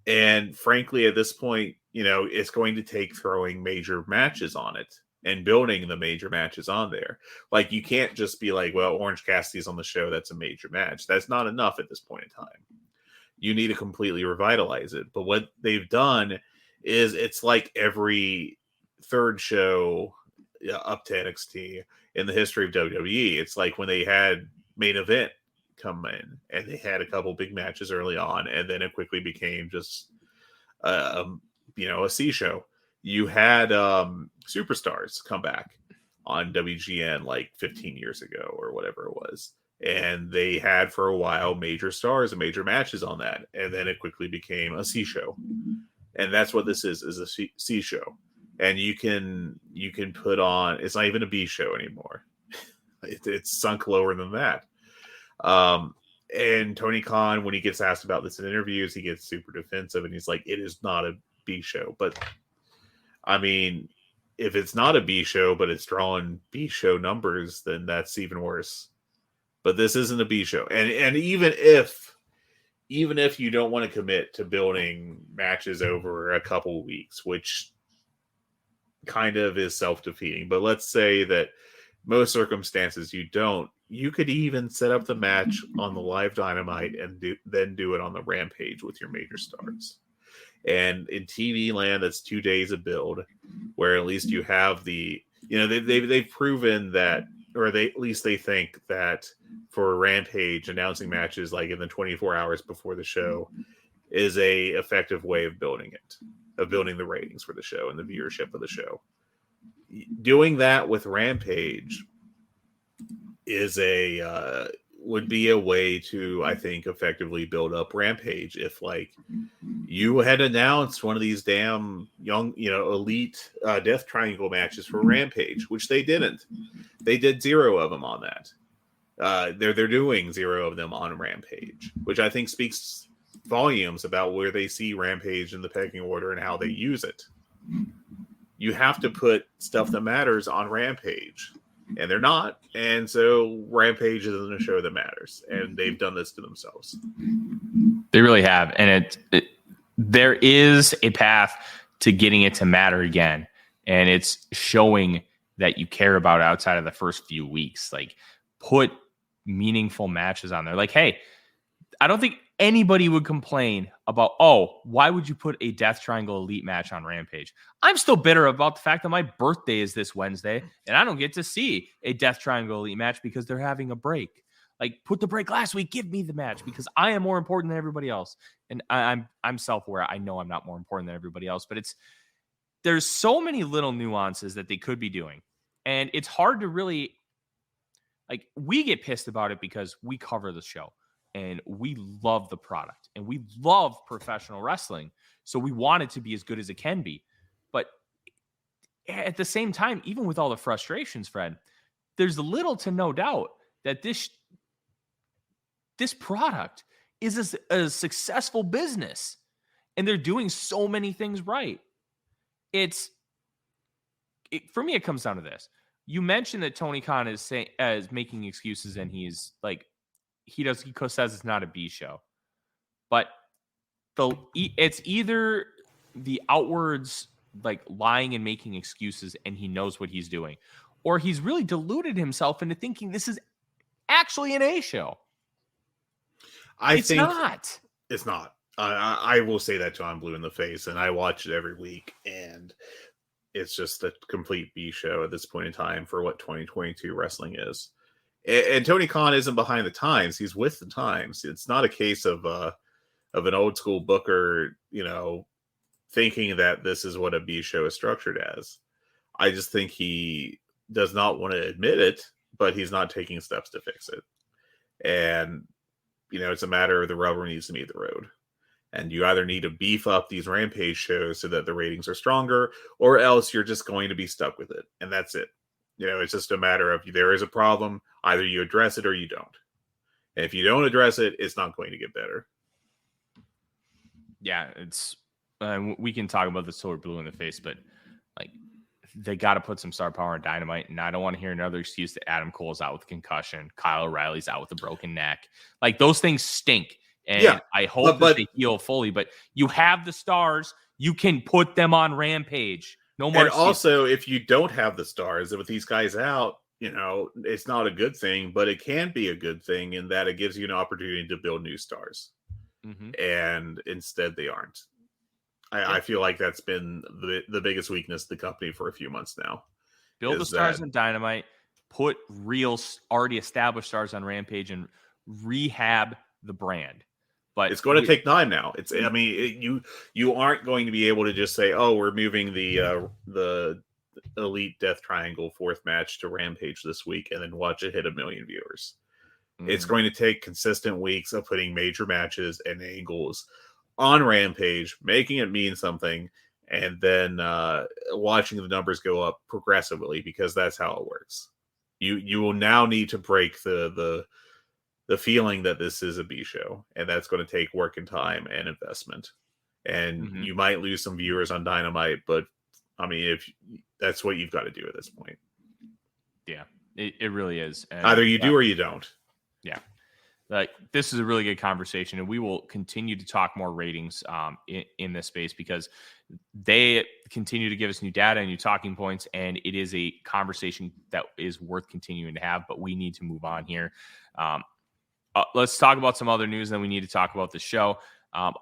And frankly, at this point, it's going to take throwing major matches on it and building the major matches on there. Like, you can't just be like, well, Orange Cassidy's on the show, that's a major match. That's not enough at this point in time. You need to completely revitalize it. But what they've done is, it's like every third show up to NXT in the history of WWE. It's like when they had Main Event come in and they had a couple big matches early on, and then it quickly became just a C show. You had Superstars come back on WGN like 15 years ago or whatever it was, and they had for a while major stars and major matches on that, and then it quickly became a C show. And that's what this is a C show. And you can put on, it's not even a B show anymore. It's sunk lower than that. And Tony Khan, when he gets asked about this in interviews, he gets super defensive and he's like, it is not a B show. But I mean, if it's not a B show, but it's drawing B show numbers, then that's even worse. But this isn't a B show. And even if you don't want to commit to building matches over a couple weeks, which kind of is self-defeating, but let's say that most circumstances you don't, you could even set up the match on the live Dynamite and then do it on the Rampage with your major stars. And in TV land, that's 2 days of build, where at least you have the, they've proven that, or at least they think that for Rampage, announcing matches like in the 24 hours before the show is a effective way of building it, of building the ratings for the show and the viewership of the show. Doing that with Rampage is would be a way to, I think, effectively build up Rampage. If like you had announced one of these damn young, elite Death Triangle matches for Rampage, which they didn't. They did 0 of them on that. They're doing 0 of them on Rampage, which I think speaks volumes about where they see Rampage in the pecking order and how they use it. You have to put stuff that matters on Rampage, and they're not. And so Rampage isn't a show that matters, and they've done this to themselves.
They really have. And there is a path to getting it to matter again. and it's showing that you care about it outside of the first few weeks. Like, put meaningful matches on there. Like, hey, I don't think anybody would complain about, oh, why would you put a Death Triangle Elite match on Rampage? I'm still bitter about the fact that my birthday is this Wednesday and I don't get to see a Death Triangle Elite match because they're having a break. Like, put the break last week, give me the match because I am more important than everybody else. And I'm self-aware. I know I'm not more important than everybody else, but there's so many little nuances that they could be doing. And it's hard to really, like, we get pissed about it because we cover the show and we love the product and we love professional wrestling. So we want it to be as good as it can be. But at the same time, even with all the frustrations, Fred, there's little to no doubt that this product is a successful business and they're doing so many things right. For me, it comes down to this. You mentioned that Tony Khan is making excuses and he's like, he says it's not a B show, but it's either the outwards like lying and making excuses and he knows what he's doing, or he's really deluded himself into thinking this is actually an A show. It's not.
It's not. I will say that till I'm blue in the face, and I watch it every week, and it's just a complete B show at this point in time for what 2022 wrestling is. And Tony Khan isn't behind the times; he's with the times. It's not a case of an old school booker, thinking that this is what a B show is structured as. I just think he does not want to admit it, but he's not taking steps to fix it. And it's a matter of the rubber needs to meet the road. And you either need to beef up these Rampage shows so that the ratings are stronger, or else you're just going to be stuck with it. And that's it. It's just a matter of there is a problem. Either you address it or you don't. And if you don't address it, it's not going to get better.
Yeah, we can talk about this till we're blue in the face, but like, they got to put some star power in Dynamite. And I don't want to hear another excuse that Adam Cole's out with concussion, Kyle O'Reilly's out with a broken neck. Like, those things stink. And yeah, I hope that they heal fully, but you have the stars. You can put them on Rampage. No more.
And also, if you don't have the stars, with these guys out, it's not a good thing, but it can be a good thing in that it gives you an opportunity to build new stars. Mm-hmm. And instead they aren't. I feel like that's been the biggest weakness of the company for a few months now.
Build the stars in Dynamite, put real already established stars on Rampage, and rehab the brand. But
it's going to take time now. You aren't going to be able to just say, "Oh, we're moving the Elite Death Triangle 4th match to Rampage this week," and then watch it hit 1 million viewers. Mm. It's going to take consistent weeks of putting major matches and angles on Rampage, making it mean something, and then watching the numbers go up progressively, because that's how it works. You will now need to break the feeling that this is a B show, and that's going to take work and time and investment. And you might lose some viewers on Dynamite, but if that's what you've got to do at this point.
Yeah, it really is. And
either you do or you don't.
Yeah. Like, this is a really good conversation, and we will continue to talk more ratings in this space, because they continue to give us new data and new talking points, and it is a conversation that is worth continuing to have, but we need to move on here. Let's talk about some other news, then we need to talk about the show.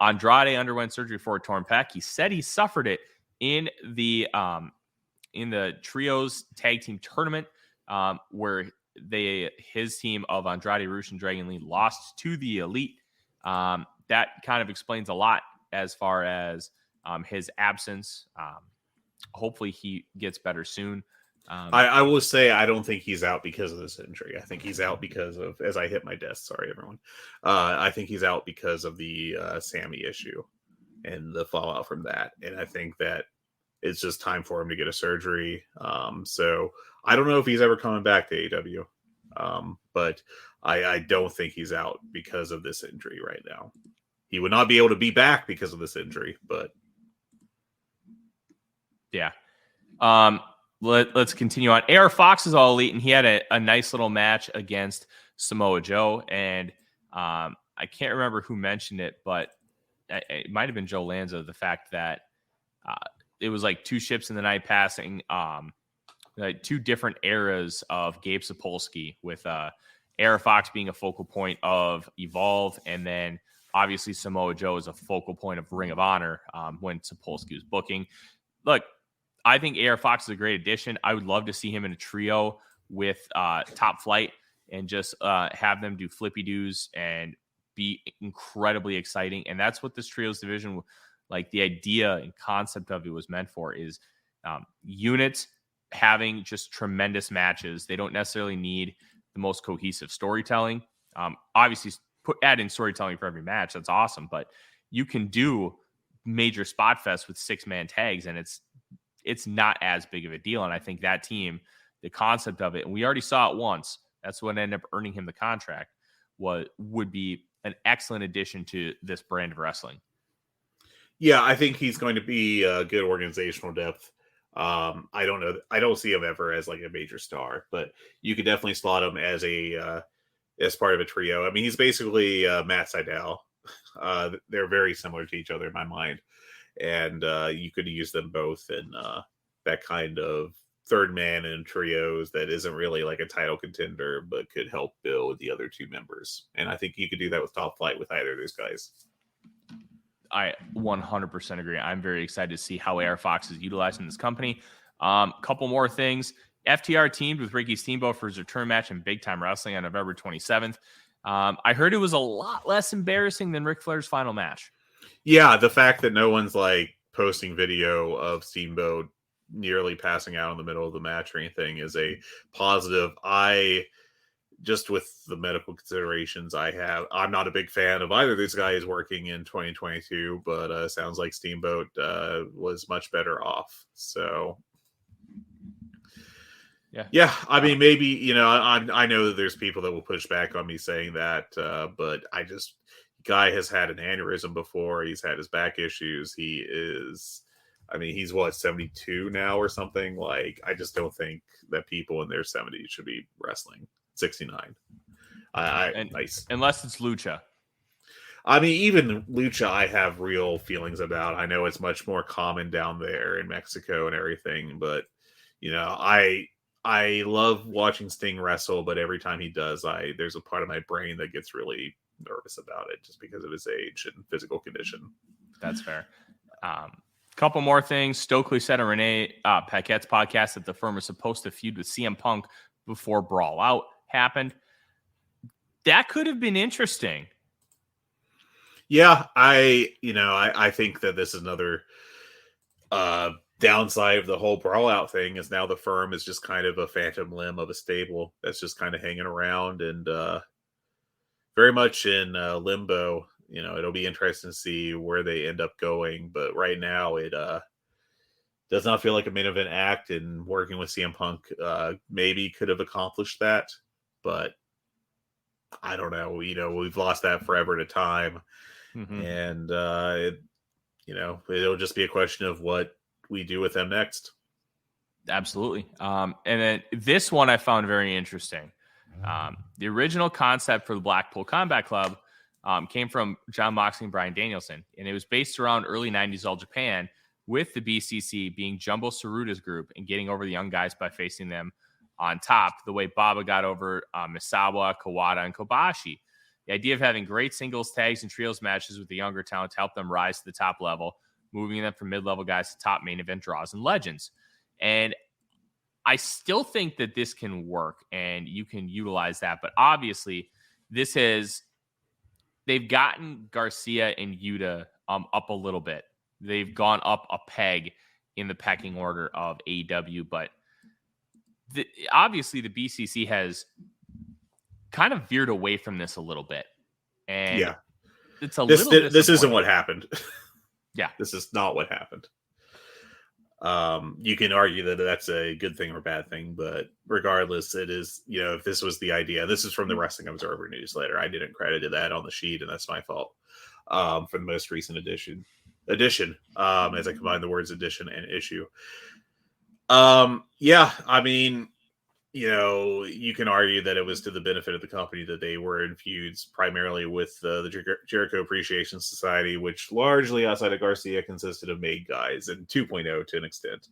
Andrade underwent surgery for a torn pec. He said he suffered it in the trios tag team tournament, where his team of Andrade, Rush, and Dragon Lee lost to the Elite. That kind of explains a lot as far as his absence. Hopefully he gets better soon.
I will say I don't think he's out because of this injury. I think he's out because of, as I hit my desk, sorry everyone. I think he's out because of the Sammy issue and the fallout from that. And I think that it's just time for him to get a surgery. So I don't know if he's ever coming back to AEW, but I don't think he's out because of this injury right now. He would not be able to be back because of this injury, but
yeah. Let's continue on. AR Fox is all elite, and he had a nice little match against Samoa Joe. And I can't remember who mentioned it, but it might have been Joe Lanza, the fact that it was like two ships in the night passing, like two different eras of Gabe Sapolsky, with Era Fox being a focal point of Evolve, and then obviously Samoa Joe is a focal point of Ring of Honor when Sapolsky was booking. Look, I think Era Fox is a great addition. I would love to see him in a trio with Top Flight and just have them do flippy doos and be incredibly exciting. And that's what this trios division, like the idea and concept of it, was meant for, is units having just tremendous matches. They don't necessarily need the most cohesive storytelling. Obviously, add in storytelling for every match. That's awesome. But you can do major spot fest with 6-man tags, and it's not as big of a deal. And I think that team, the concept of it, and we already saw it once, that's what ended up earning him the contract, would be an excellent addition to this brand of wrestling.
Yeah, I think he's going to be a good organizational depth. I don't know. I don't see him ever as like a major star, but you could definitely slot him as part of a trio. I mean, he's basically Matt Sydal. They're very similar to each other in my mind, and you could use them both in that kind of third man in trios that isn't really like a title contender, but could help build the other two members. And I think you could do that with Top Flight with either of those guys.
I 100% agree. I'm very excited to see how AR Fox is utilized in this company. Couple more things. FTR teamed with Ricky Steamboat for his return match in Big Time Wrestling on November 27th. I heard it was a lot less embarrassing than Ric Flair's final match.
Yeah, the fact that no one's like posting video of Steamboat nearly passing out in the middle of the match or anything is a positive. Just with the medical considerations I'm not a big fan of either of these guys working in 2022, but sounds like Steamboat was much better off. So yeah. I mean, maybe, I know that there's people that will push back on me saying that, but guy has had an aneurysm before. He's had his back issues. He's 72 now or something. Like, I just don't think that people in their 70s should be wrestling. 69. Nice.
Unless it's Lucha.
I mean, even Lucha, I have real feelings about. I know it's much more common down there in Mexico and everything, but I love watching Sting wrestle. But every time he does, there's a part of my brain that gets really nervous about it, just because of his age and physical condition.
That's fair. Couple more things. Stokely said on Renee Paquette's podcast that the firm was supposed to feud with CM Punk before Brawl Out happened. That could have been interesting.
Yeah, I think that this is another downside of the whole Brawl Out thing, is now the firm is just kind of a phantom limb of a stable that's just kind of hanging around and very much in limbo. It'll be interesting to see where they end up going, but right now it does not feel like a main event act, and working with CM Punk maybe could have accomplished that, but I don't know. We've lost that forever at a time, and it'll just be a question of what we do with them next.
Absolutely. And then this one I found very interesting. The original concept for the Blackpool Combat Club came from John Moxley and Bryan Danielson, and it was based around early 90s All Japan, with the BCC being Jumbo Tsuruta's group and getting over the young guys by facing them on top, the way Baba got over Misawa, Kawada, and Kobashi. The idea of having great singles, tags, and trios matches with the younger talent to help them rise to the top level, moving them from mid-level guys to top main event draws and legends. And I still think that this can work and you can utilize that, but obviously they've gotten Garcia and Yuta up a little bit. They've gone up a peg in the pecking order of AEW, but obviously the BCC has kind of veered away from this a little bit. And
yeah,
it's this
isn't what happened.
Yeah,
this is not what happened. You can argue that that's a good thing or bad thing, but regardless, it is, if this was the idea, this is from the Wrestling Observer newsletter. I didn't credit that on the sheet, and that's my fault. For the most recent edition, as I combine the words edition and issue. Yeah, I mean, you can argue that it was to the benefit of the company that they were in feuds primarily with the Jericho Appreciation Society, which largely outside of Garcia consisted of made guys and 2.0 to an extent.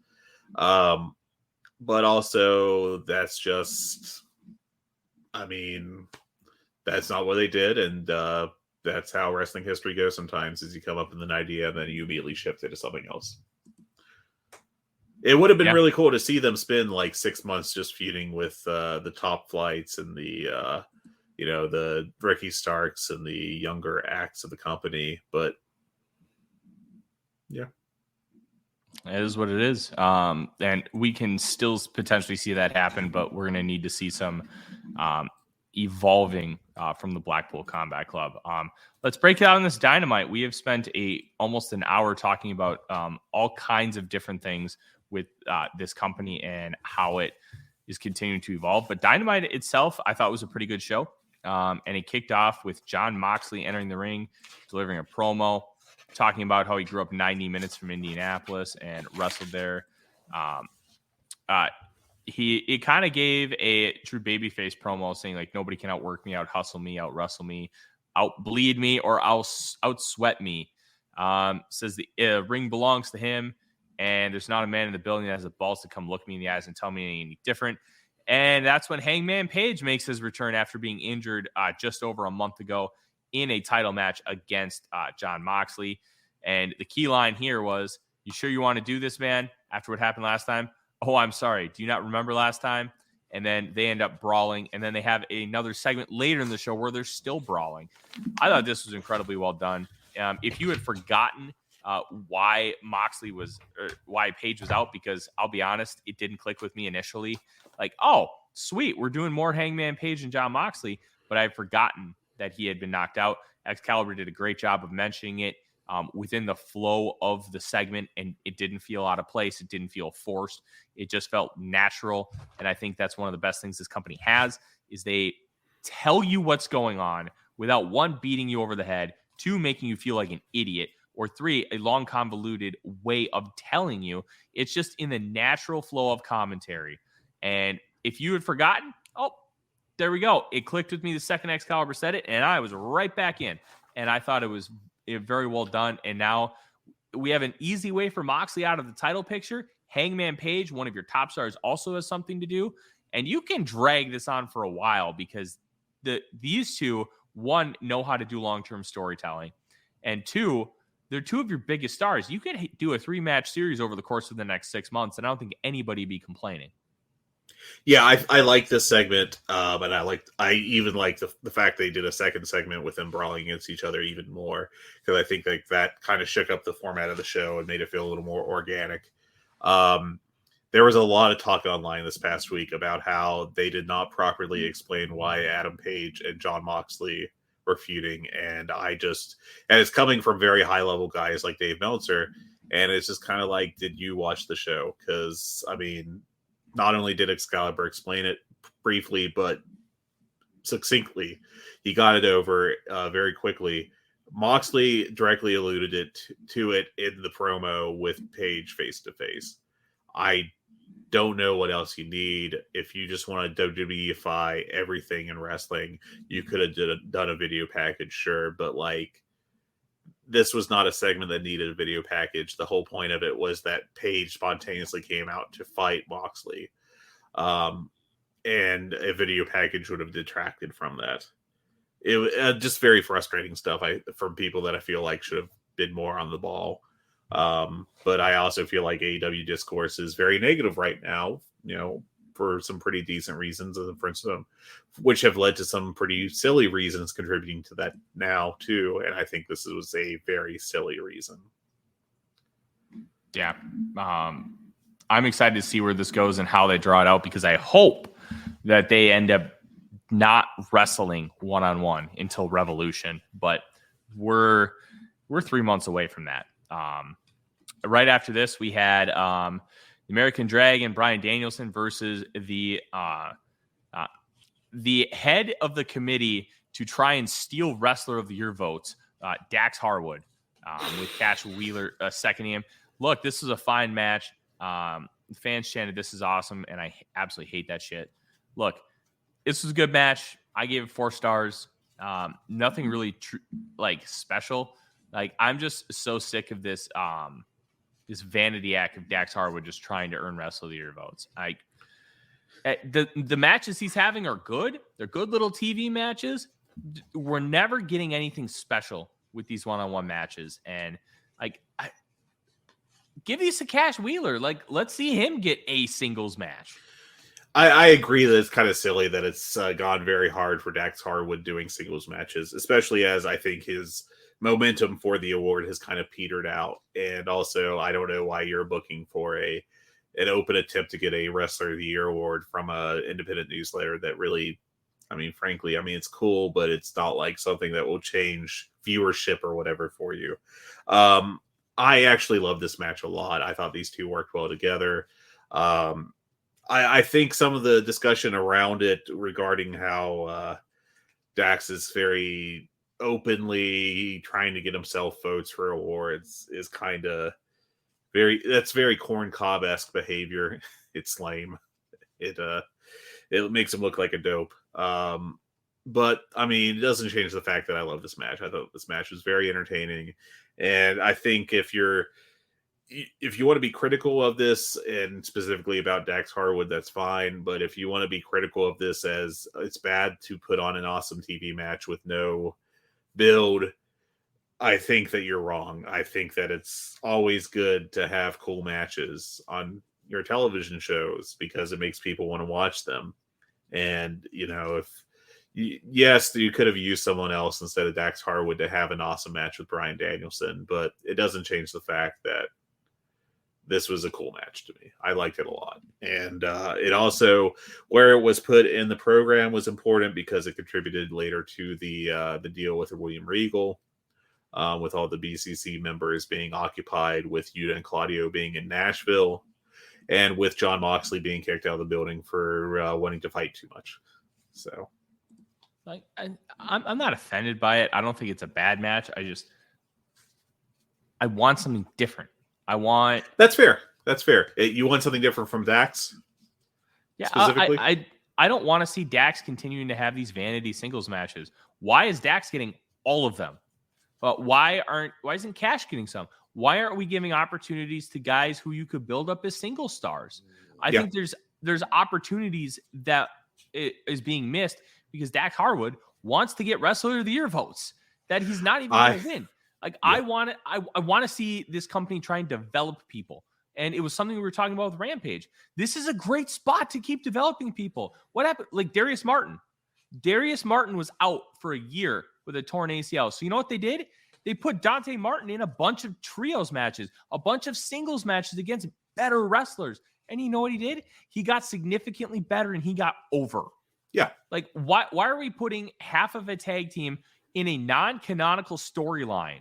But also that's just, that's not what they did. And that's how wrestling history goes sometimes, is you come up with an idea and then you immediately shift it to something else. It would have been really cool to see them spend like 6 months just feuding with the top flights and the Ricky Starks and the younger acts of the company. But yeah,
it is what it is. And we can still potentially see that happen, but we're going to need to see some evolving from the Blackpool Combat Club. Let's break it out on this Dynamite. We have spent almost an hour talking about all kinds of different things with this company and how it is continuing to evolve. But Dynamite itself, I thought was a pretty good show. And it kicked off with Jon Moxley entering the ring, delivering a promo, talking about how he grew up 90 minutes from Indianapolis and wrestled there. He kind of gave a true babyface promo saying, like, nobody can outwork me, out hustle me, out wrestle me, out bleed me, or out sweat me. Says the ring belongs to him. And there's not a man in the building that has the balls to come look me in the eyes and tell me any different. And that's when Hangman Page makes his return after being injured just over a month ago in a title match against Jon Moxley. And the key line here was, "You sure you want to do this, man?" After what happened last time. "Oh, I'm sorry. Do you not remember last time?" And then they end up brawling. And then they have another segment later in the show where they're still brawling. I thought this was incredibly well done. If you had forgotten why Page was out, because I'll be honest, it didn't click with me initially. Like, oh, sweet, we're doing more Hangman Page and Jon Moxley, but I'd forgotten that he had been knocked out. Excalibur did a great job of mentioning it within the flow of the segment, and it didn't feel out of place. It didn't feel forced. It just felt natural, and I think that's one of the best things this company has, is they tell you what's going on without, one, beating you over the head, two, making you feel like an idiot, or three, a long convoluted way of telling you. It's just in the natural flow of commentary. And if you had forgotten, oh, there we go. It clicked with me the second Excalibur said it, and I was right back in. And I thought it was very well done. And now we have an easy way for Moxley out of the title picture. Hangman Page, one of your top stars, also has something to do. And you can drag this on for a while because these two, one, know how to do long-term storytelling. And two, they're two of your biggest stars. You could do a 3-match series over the course of the next 6 months, and I don't think anybody would be complaining.
Yeah, I like this segment, and I even like the fact they did a second segment with them brawling against each other even more, because I think like that kind of shook up the format of the show and made it feel a little more organic. There was a lot of talk online this past week about how they did not properly explain why Adam Page and Jon Moxley were feuding, and it's coming from very high level guys like Dave Meltzer, and it's just kind of like, did you watch the show? Because not only did Excalibur explain it briefly, but succinctly, he got it over very quickly. Moxley directly alluded to it in the promo with Page face to face. I don't know what else you need. If you just want to WWEify everything in wrestling, you could have done a video package, sure, but like, this was not a segment that needed a video package. The whole point of it was that Page spontaneously came out to fight Moxley. And a video package would have detracted from that. It was just very frustrating stuff from people that I feel like should have been more on the ball. But I also feel like AEW discourse is very negative right now, for some pretty decent reasons, and for some, which have led to some pretty silly reasons contributing to that now too. And I think this was a very silly reason.
Yeah. I'm excited to see where this goes and how they draw it out, because I hope that they end up not wrestling one-on-one until Revolution, but we're 3 months away from that. Right after this, we had the American Dragon, Bryan Danielson, versus the head of the committee to try and steal Wrestler of the Year votes, Dax Harwood, with Cash Wheeler seconding him. Look, this is a fine match. Fans chanted, "This is awesome," and I absolutely hate that shit. look, this was a good match. I gave it 4 stars. Nothing really special. Like, I'm just so sick of this this vanity act of Dax Harwood just trying to earn Wrestler of the Year votes. The matches he's having are good. They're good little TV matches. We're never getting anything special with these one-on-one matches. And give these to Cash Wheeler. Like, let's see him get a singles match.
I agree that it's kind of silly that it's gone very hard for Dax Harwood doing singles matches, especially as I think his momentum for the award has kind of petered out. And also, I don't know why you're booking for an open attempt to get a Wrestler of the Year award from an independent newsletter that really, frankly, it's cool, but it's not like something that will change viewership or whatever for you. I actually love this match a lot. I thought these two worked well together. I think some of the discussion around it regarding how Dax is very openly trying to get himself votes for awards is kind of that's very corn cob-esque behavior. It's lame. It makes him look like a dope. But it doesn't change the fact that I love this match. I thought this match was very entertaining. And I think if you want to be critical of this, and specifically about Dax Harwood, that's fine. But if you want to be critical of this as it's bad to put on an awesome TV match with no build, I think that you're wrong. I think that it's always good to have cool matches on your television shows because it makes people want to watch them. And, yes, you could have used someone else instead of Dax Harwood to have an awesome match with Bryan Danielson, but it doesn't change the fact that this was a cool match to me. I liked it a lot. And it also, where it was put in the program was important because it contributed later to the deal with William Regal, with all the BCC members being occupied, with Yuta and Claudio being in Nashville, and with Jon Moxley being kicked out of the building for wanting to fight too much. So,
I'm not offended by it. I don't think it's a bad match. I want something different.
That's fair. You want something different from Dax?
Yeah,
specifically?
I don't want to see Dax continuing to have these vanity singles matches. Why is Dax getting all of them? Why isn't Cash getting some? Why aren't we giving opportunities to guys who you could build up as single stars? I think there's opportunities that is being missed because Dax Harwood wants to get Wrestler of the Year votes that he's not even going to win. I want to see this company try and develop people. And it was something we were talking about with Rampage. This is a great spot to keep developing people. What happened? Like Darius Martin. Darius Martin was out for a year with a torn ACL. So you know what they did? They put Dante Martin in a bunch of trios matches, a bunch of singles matches against better wrestlers. And you know what he did? He got significantly better and he got over.
Yeah.
Like, why are we putting half of a tag team in a non-canonical storyline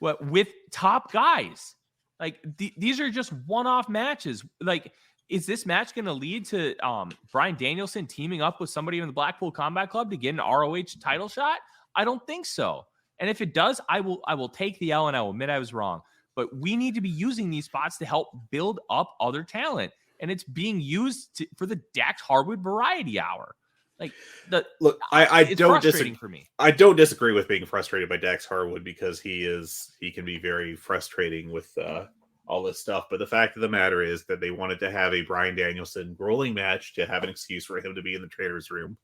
with top guys? Like, these are just one-off matches. Like, is this match going to lead to Bryan Danielson teaming up with somebody in the Blackpool Combat Club to get an ROH title shot? I don't think so. And if it does, I will take the L, and I will admit I was wrong. But we need to be using these spots to help build up other talent. And it's being used for the Dax Harwood Variety Hour. Like,
I don't
disagree for me.
I don't disagree with being frustrated by Dax Harwood because he can be very frustrating with all this stuff. But the fact of the matter is that they wanted to have a Bryan Danielson grueling match to have an excuse for him to be in the trainer's room.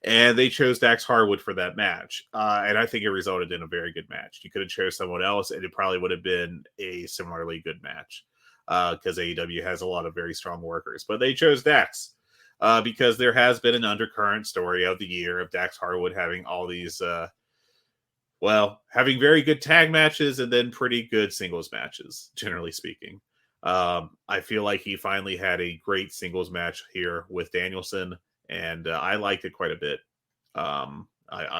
And they chose Dax Harwood for that match. And I think it resulted in a very good match. You could have chose someone else and it probably would have been a similarly good match because AEW has a lot of very strong workers. But they chose Dax because there has been an undercurrent story of the year of Dax Harwood having all these having very good tag matches and then pretty good singles matches, generally speaking. I feel like he finally had a great singles match here with Danielson, and I liked it quite a bit. I'm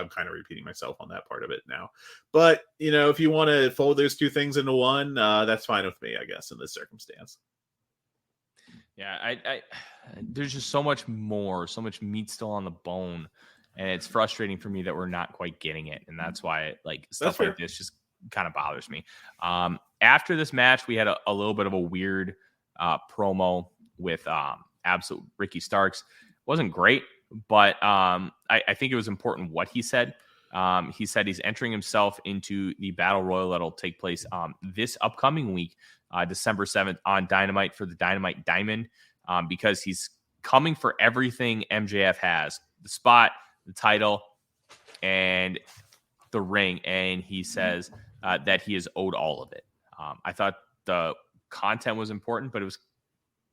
kind of repeating myself on that part of it now. But, if you want to fold those two things into one, that's fine with me, I guess, in this circumstance.
Yeah, I there's just so much meat still on the bone. And it's frustrating for me that we're not quite getting it. And that's why stuff like this just kind of bothers me. After this match, we had a little bit of a weird promo with absolute Ricky Starks. wasn't great, but I think it was important what he said. He said he's entering himself into the battle royal that'll take place this upcoming week, December 7th on Dynamite for the Dynamite Diamond, because he's coming for everything MJF has, the spot, the title, and the ring. And he says that he is owed all of it. I thought the content was important, but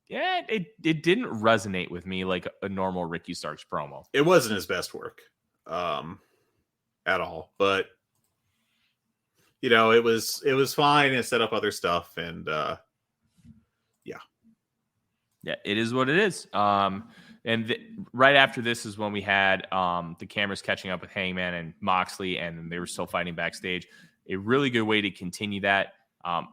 it didn't resonate with me like a normal Ricky Starks promo.
It wasn't his best work at all, but it was fine and set up other stuff, and
yeah, it is what it is. And right after this is when we had the cameras catching up with Hangman and Moxley, and they were still fighting backstage. A really good way to continue that.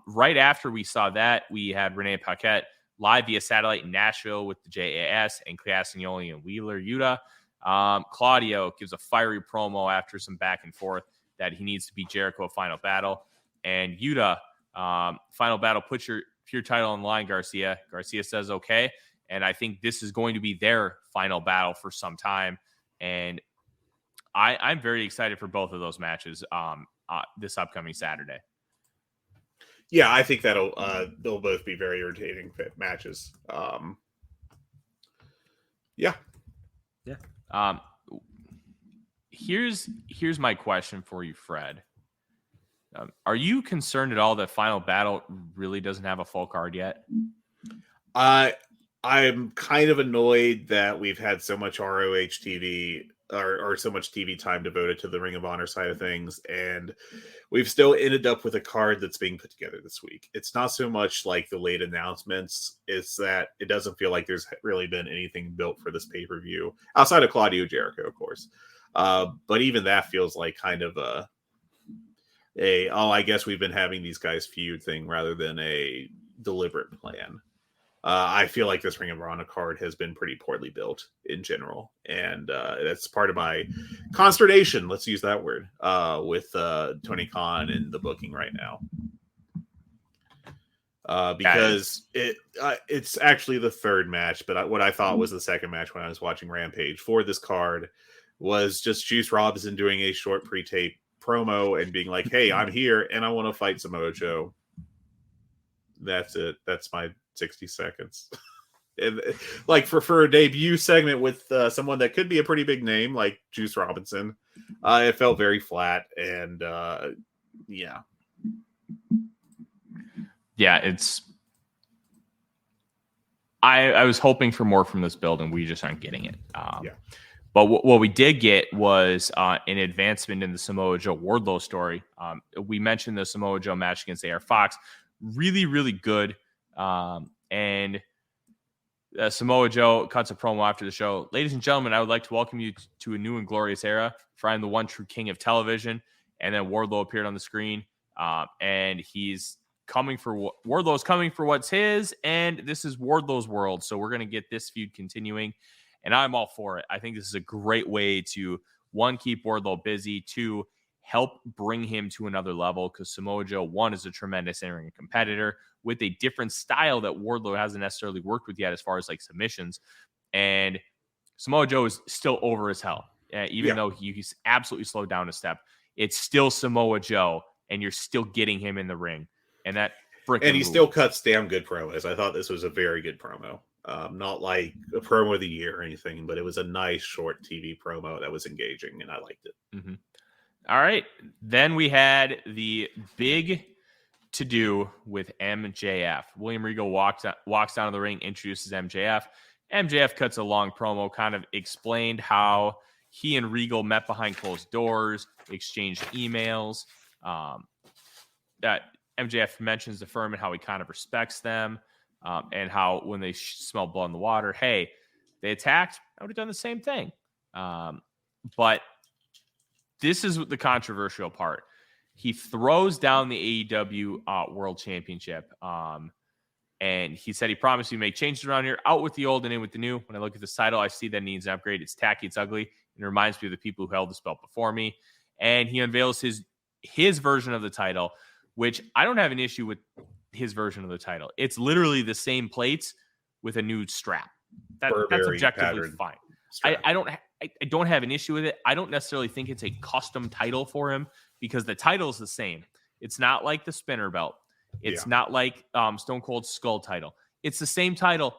Right after we saw that, we had Renee Paquette live via satellite in Nashville with the JAS and Castagnoli and Wheeler Yuta. Claudio gives a fiery promo after some back and forth that he needs to beat Jericho at Final Battle. And Yuta, Final Battle, put your title on the line, Garcia. Garcia says, okay. And I think this is going to be their final battle for some time. And I'm very excited for both of those matches this upcoming Saturday.
Yeah, I think they'll both be very irritating matches. Yeah.
Here's my question for you, Fred. Are you concerned at all that Final Battle really doesn't have a full card yet?
I'm kind of annoyed that we've had so much ROH TV or so much TV time devoted to the Ring of Honor side of things, and we've still ended up with a card that's being put together this week. It's not so much like the late announcements, it's that it doesn't feel like there's really been anything built for this pay-per-view outside of Claudio Jericho, of course. But even that feels like kind of I guess we've been having these guys feud thing rather than a deliberate plan. I feel like this Ring of Honor card has been pretty poorly built in general. And that's part of my consternation, let's use that word, with Tony Khan and the booking right now. Because it's actually the third match, but what I thought was the second match when I was watching Rampage for this card was just Juice Robinson doing a short pre-tape promo and being like, hey, I'm here and I want to fight Samoa Joe. That's it. That's my 60 seconds. And like for a debut segment with someone that could be a pretty big name like Juice Robinson, it felt very flat. And
it's I was hoping for more from this build, and we just aren't getting it. But what we did get was an advancement in the Samoa Joe Wardlow story. We mentioned the Samoa Joe match against AR Fox. Really, really good. And Samoa Joe cuts a promo after the show. Ladies and gentlemen, I would like to welcome you to a new and glorious era, for I am the one true king of television. And then Wardlow appeared on the screen, and he's coming for Wardlow's coming for what's his, and this is Wardlow's world. So we're going to get this feud continuing, and I'm all for it. I think this is a great way to, one, keep Wardlow busy, two, help bring him to another level, because Samoa Joe, one, is a tremendous in-ring competitor with a different style that Wardlow hasn't necessarily worked with yet as far as like submissions. And Samoa Joe is still over as hell. Even though he's absolutely slowed down a step, it's still Samoa Joe, and you're still getting him in the ring. And that freaking
and he still cuts damn good promos. I thought this was a very good promo. Not like a promo of the year or anything, but it was a nice short TV promo that was engaging, and I liked it.
Mm-hmm. All right. Then we had the big to-do with MJF. William Regal walks down to the ring, introduces MJF. MJF cuts a long promo, kind of explained how he and Regal met behind closed doors, exchanged emails. That MJF mentions the firm and how he kind of respects them, and how when they smell blood in the water, hey, they attacked, I would have done the same thing. But this is the controversial part. He throws down the AEW World Championship. And he said he promised to make changes around here, out with the old and in with the new. When I look at this title, I see that it needs an upgrade. It's tacky, it's ugly. It reminds me of the people who held this belt before me. And he unveils his version of the title, which I don't have an issue with his version of the title. It's literally the same plates with a new strap. That's objectively fine. I don't have an issue with it. I don't necessarily think it's a custom title for him because the title is the same. It's not like the spinner belt. It's not like Stone Cold's Skull title. It's the same title,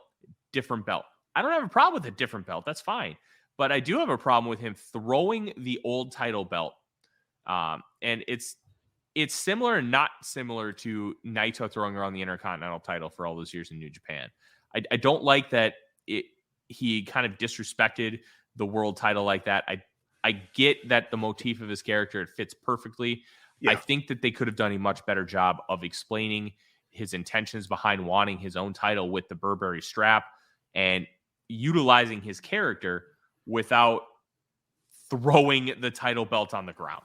different belt. I don't have a problem with a different belt. That's fine. But I do have a problem with him throwing the old title belt. And it's similar and not similar to Naito throwing around the Intercontinental title for all those years in New Japan. I don't like that he kind of disrespected the world title like that. I get that the motif of his character, it fits perfectly. Yeah. I think that they could have done a much better job of explaining his intentions behind wanting his own title with the Burberry strap and utilizing his character without throwing the title belt on the ground.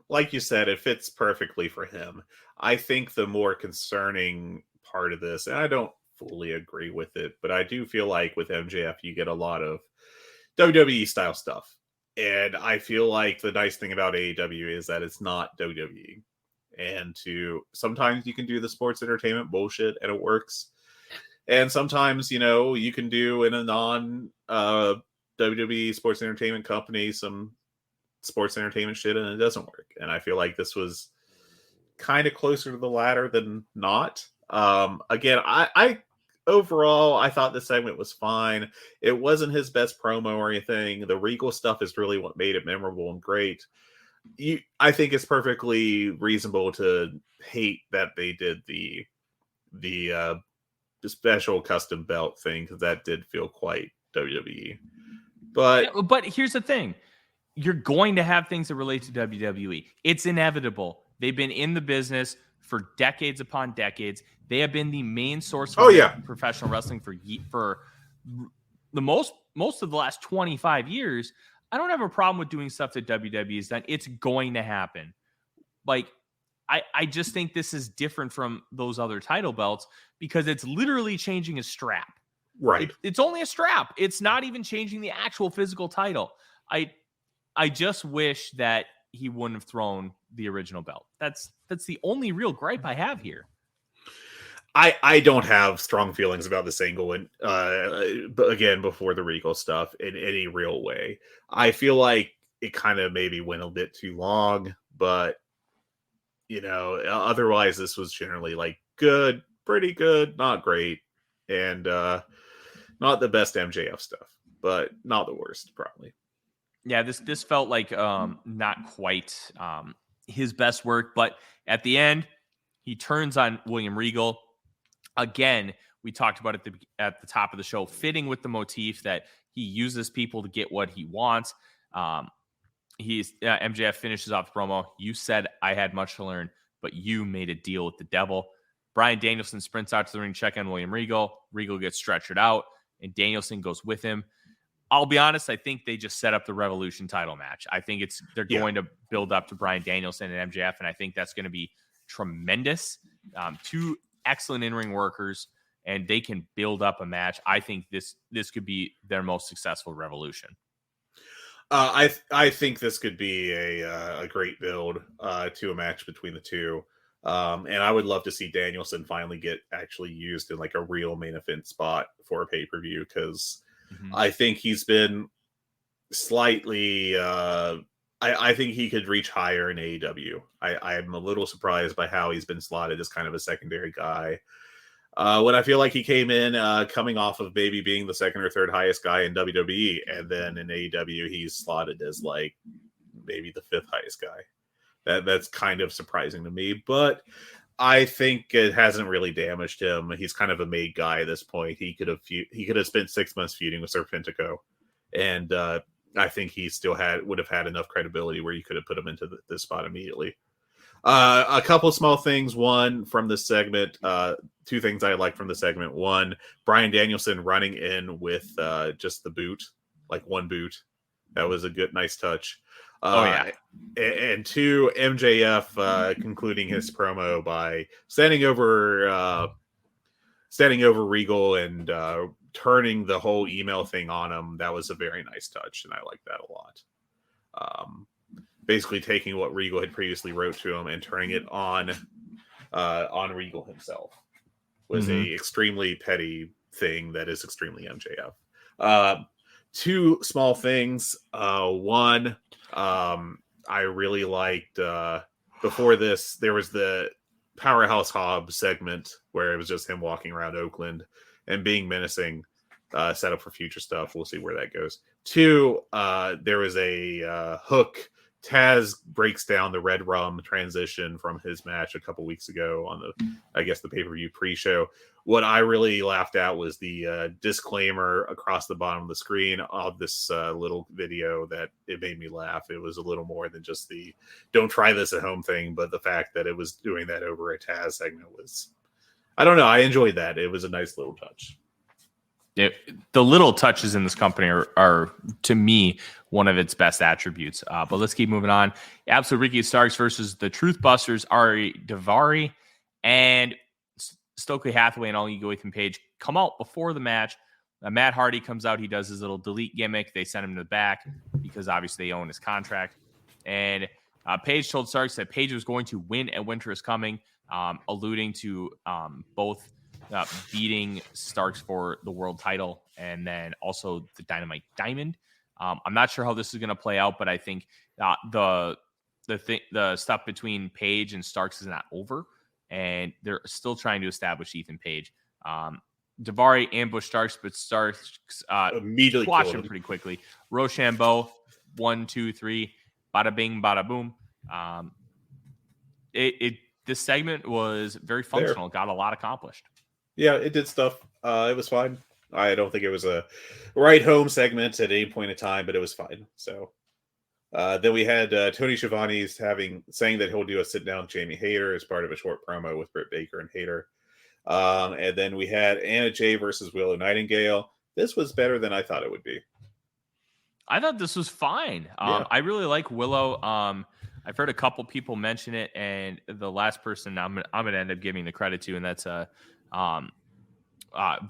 Like you said, it fits perfectly for him. I think the more concerning part of this, and I don't fully agree with it, but I do feel like with MJF, you get a lot of WWE style stuff. And I feel like the nice thing about AEW is that it's not WWE. And sometimes you can do the sports entertainment bullshit and it works. And sometimes, you can do in a non WWE sports entertainment company some sports entertainment shit and it doesn't work. And I feel like this was kind of closer to the latter than not. Again, I overall, I thought this segment was fine. It wasn't his best promo or anything. The Regal stuff is really what made it memorable and great. I think it's perfectly reasonable to hate that they did the special custom belt thing because that did feel quite WWE.
But here's the thing. You're going to have things that relate to WWE. It's inevitable. They've been in the business for decades upon decades. They have been the main source of professional wrestling for the most of the last 25 years. I don't have a problem with doing stuff that WWE has done. It's going to happen. Like, I just think this is different from those other title belts because it's literally changing a strap.
Right.
It's only a strap. It's not even changing the actual physical title. I just wish that he wouldn't have thrown the original belt. That's the only real gripe I have here.
I don't have strong feelings about this angle, and but again, before the Regal stuff in any real way. I feel like it kind of maybe went a bit too long, but otherwise this was generally like good, pretty good, not great, and not the best MJF stuff, but not the worst, probably.
Yeah, this felt like not quite his best work, but at the end, he turns on William Regal. Again, we talked about it at the top of the show, fitting with the motif that he uses people to get what he wants. MJF finishes off the promo. You said I had much to learn, but you made a deal with the devil. Bryan Danielson sprints out to the ring, check on William Regal. Regal gets stretchered out, and Danielson goes with him. I'll be honest, I think they just set up the Revolution title match. I think they're going to build up to Bryan Danielson and MJF, and I think that's going to be tremendous. Two excellent in-ring workers, and they can build up a match. I think this could be their most successful Revolution.
I think this could be a great build to a match between the two. And I would love to see Danielson finally get actually used in like a real main event spot for a pay-per-view because I think he's been slightly I think he could reach higher in AEW. I'm a little surprised by how he's been slotted as kind of a secondary guy. When I feel like he came in coming off of maybe being the second or third highest guy in WWE, and then in AEW he's slotted as like maybe the fifth highest guy. That's kind of surprising to me, but I think it hasn't really damaged him. He's kind of a made guy at this point. He could have spent 6 months feuding with Serpentico, and I think he still would have had enough credibility where you could have put him into this spot immediately. A couple of small things. One from this segment, two things I like from the segment. One, Bryan Danielson running in with just the boot, like one boot. That was a nice touch. And two, MJF concluding his promo by standing over Regal and turning the whole email thing on him. That was a very nice touch, and I like that a lot. Basically taking what Regal had previously wrote to him and turning it on Regal himself was a extremely petty thing that is extremely MJF. Two small things. One, I really liked before this, there was the Powerhouse Hobbs segment where it was just him walking around Oakland and being menacing, set up for future stuff. We'll see where that goes. Two, there was a hook. Taz breaks down the Red Rum transition from his match a couple weeks ago on the pay-per-view pre-show. What I really laughed at was the disclaimer across the bottom of the screen of this little video that it made me laugh. It was a little more than just the don't try this at home thing, but the fact that it was doing that over a Taz segment was, I don't know, I enjoyed that. It was a nice little touch.
The little touches in this company are to me, one of its best attributes. But let's keep moving on. Absolute Ricky Starks versus the Truth Busters, Ari Daivari, and Stokely Hathaway and All Ego Ethan Page come out before the match. Matt Hardy comes out. He does his little delete gimmick. They send him to the back because obviously they own his contract. And Page told Starks that Page was going to win at Winter is Coming, alluding to both beating Starks for the world title and then also the Dynamite Diamond. I'm not sure how this is going to play out, but I think the stuff between Page and Starks is not over, and they're still trying to establish Ethan Page. Daivari ambushed Starks, but Starks
immediately
squashed him pretty quickly. Rochambeau, 1, 2, 3, bada bing, bada boom. This segment was very functional. Got a lot accomplished.
Yeah, it did stuff. It was fine. I don't think it was a right home segment at any point in time, but it was fine. So then we had Tony Schiavone saying that he'll do a sit down with Jamie Hayter as part of a short promo with Britt Baker and Hayter. And then we had Anna Jay versus Willow Nightingale. This was better than I thought it would be.
I thought this was fine.
Yeah.
I really like Willow. I've heard a couple people mention it, and the last person I'm going to end up giving the credit to, and that's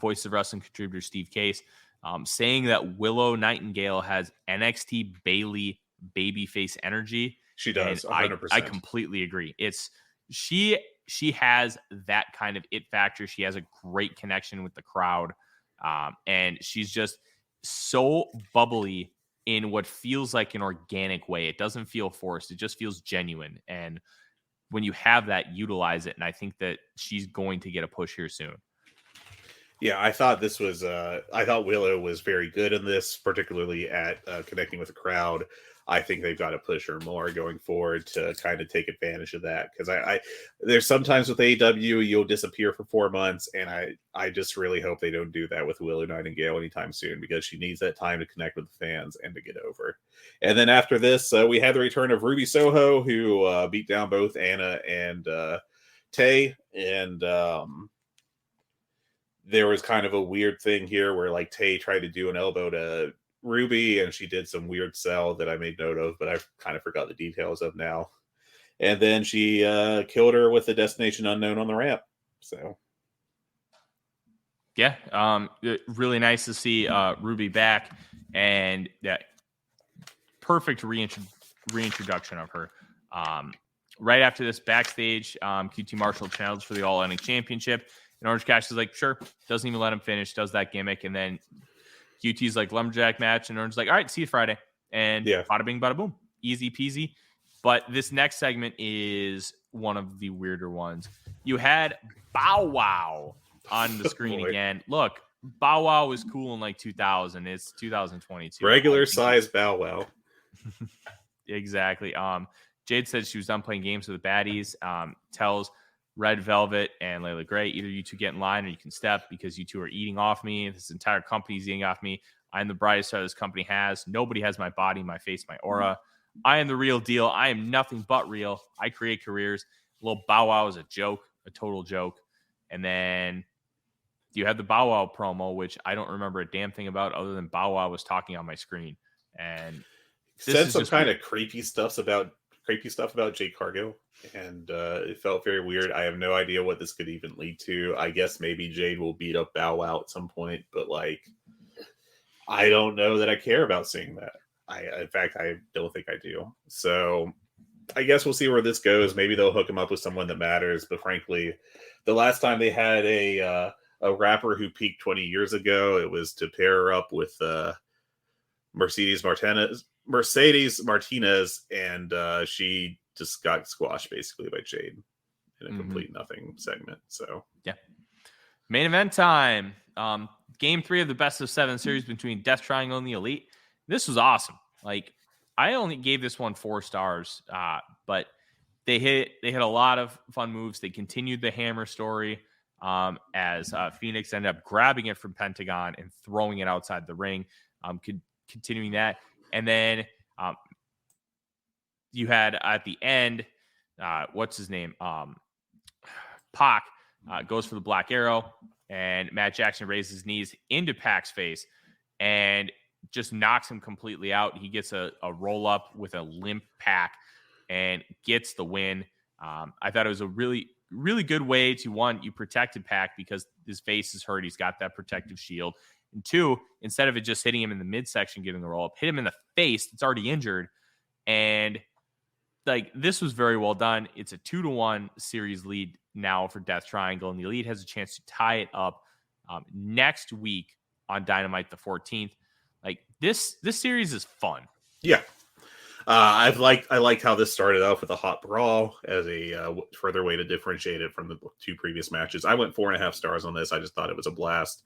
Voice of Wrestling contributor Steve Case, saying that Willow Nightingale has NXT Bayley babyface energy.
She does, 100%.
I completely agree. She has that kind of it factor. She has a great connection with the crowd, and she's just so bubbly in what feels like an organic way. It doesn't feel forced. It just feels genuine. And when you have that, utilize it. And I think that she's going to get a push here soon.
Yeah, I thought this was. I thought Willow was very good in this, particularly at connecting with the crowd. I think they've got to push her more going forward to kind of take advantage of that, because I there's sometimes with AEW you'll disappear for 4 months, and I just really hope they don't do that with Willow Nightingale anytime soon, because she needs that time to connect with the fans and to get over. And then after this, we had the return of Ruby Soho, who beat down both Anna and Tay, and there was kind of a weird thing here where like Tay tried to do an elbow to Ruby, and she did some weird sell that I made note of, but I kind of forgot the details of now. And then she killed her with the Destination Unknown on the ramp. So,
yeah, really nice to see Ruby back, and that perfect reintroduction of her. Right after this, backstage, QT Marshall challenged for the All Atlantic Championship, and Orange Cassidy is like, sure, doesn't even let him finish, does that gimmick, and then QT's like lumberjack match, and Orange's like, all right, see you Friday. And bada bing, bada boom. Easy peasy. But this next segment is one of the weirder ones. You had Bow Wow on the screen again. Look, Bow Wow was cool in like 2000. It's 2022.
Regular size Bow Wow.
Exactly. Jade said she was done playing games with the baddies. Tells Red Velvet and Layla Gray, either you two get in line or you can step, because you two are eating off me. This entire company is eating off me. I'm the brightest star this company has. Nobody has my body, my face, my aura. I am the real deal. I am nothing but real. I create careers. A little Bow Wow is a joke, a total joke. And then you have the Bow Wow promo, which I don't remember a damn thing about other than Bow Wow was talking on my screen. And this
said
is
some kind
weird.
of creepy stuff about Jade Cargill, and it felt very weird. I have no idea what this could even lead to. I guess maybe Jade will beat up Bow Wow at some point, but like, I don't know that I care about seeing that. In fact, I don't think I do. So I guess we'll see where this goes. Maybe they'll hook him up with someone that matters. But frankly, the last time they had a a rapper who peaked 20 years ago. It was to pair her up with Mercedes Martinez, and she just got squashed basically by Jade in a complete nothing segment. So
yeah. Main event time. Game 3 of the best of 7 series between Death Triangle and the Elite. This was awesome. Like, I only gave this one 4 stars, but they hit a lot of fun moves. They continued the hammer story as Phoenix ended up grabbing it from Pentagon and throwing it outside the ring, continuing that. And then you had at the end, what's his name? Pac goes for the Black Arrow, and Matt Jackson raises his knees into Pac's face and just knocks him completely out. He gets a roll up with a limp Pac and gets the win. I thought it was a really, really good way to, one, you protected Pac because his face is hurt. He's got that protective shield. And 2, instead of it just hitting him in the midsection, giving the roll up, hit him in the face. It's already injured. And like, this was very well done. It's a 2-1 series lead now for Death Triangle, and the Elite has a chance to tie it up next week on Dynamite the 14th. Like, this series is fun.
Yeah. I liked how this started off with a hot brawl as a further way to differentiate it from the 2 previous matches. I went 4.5 stars on this. I just thought it was a blast.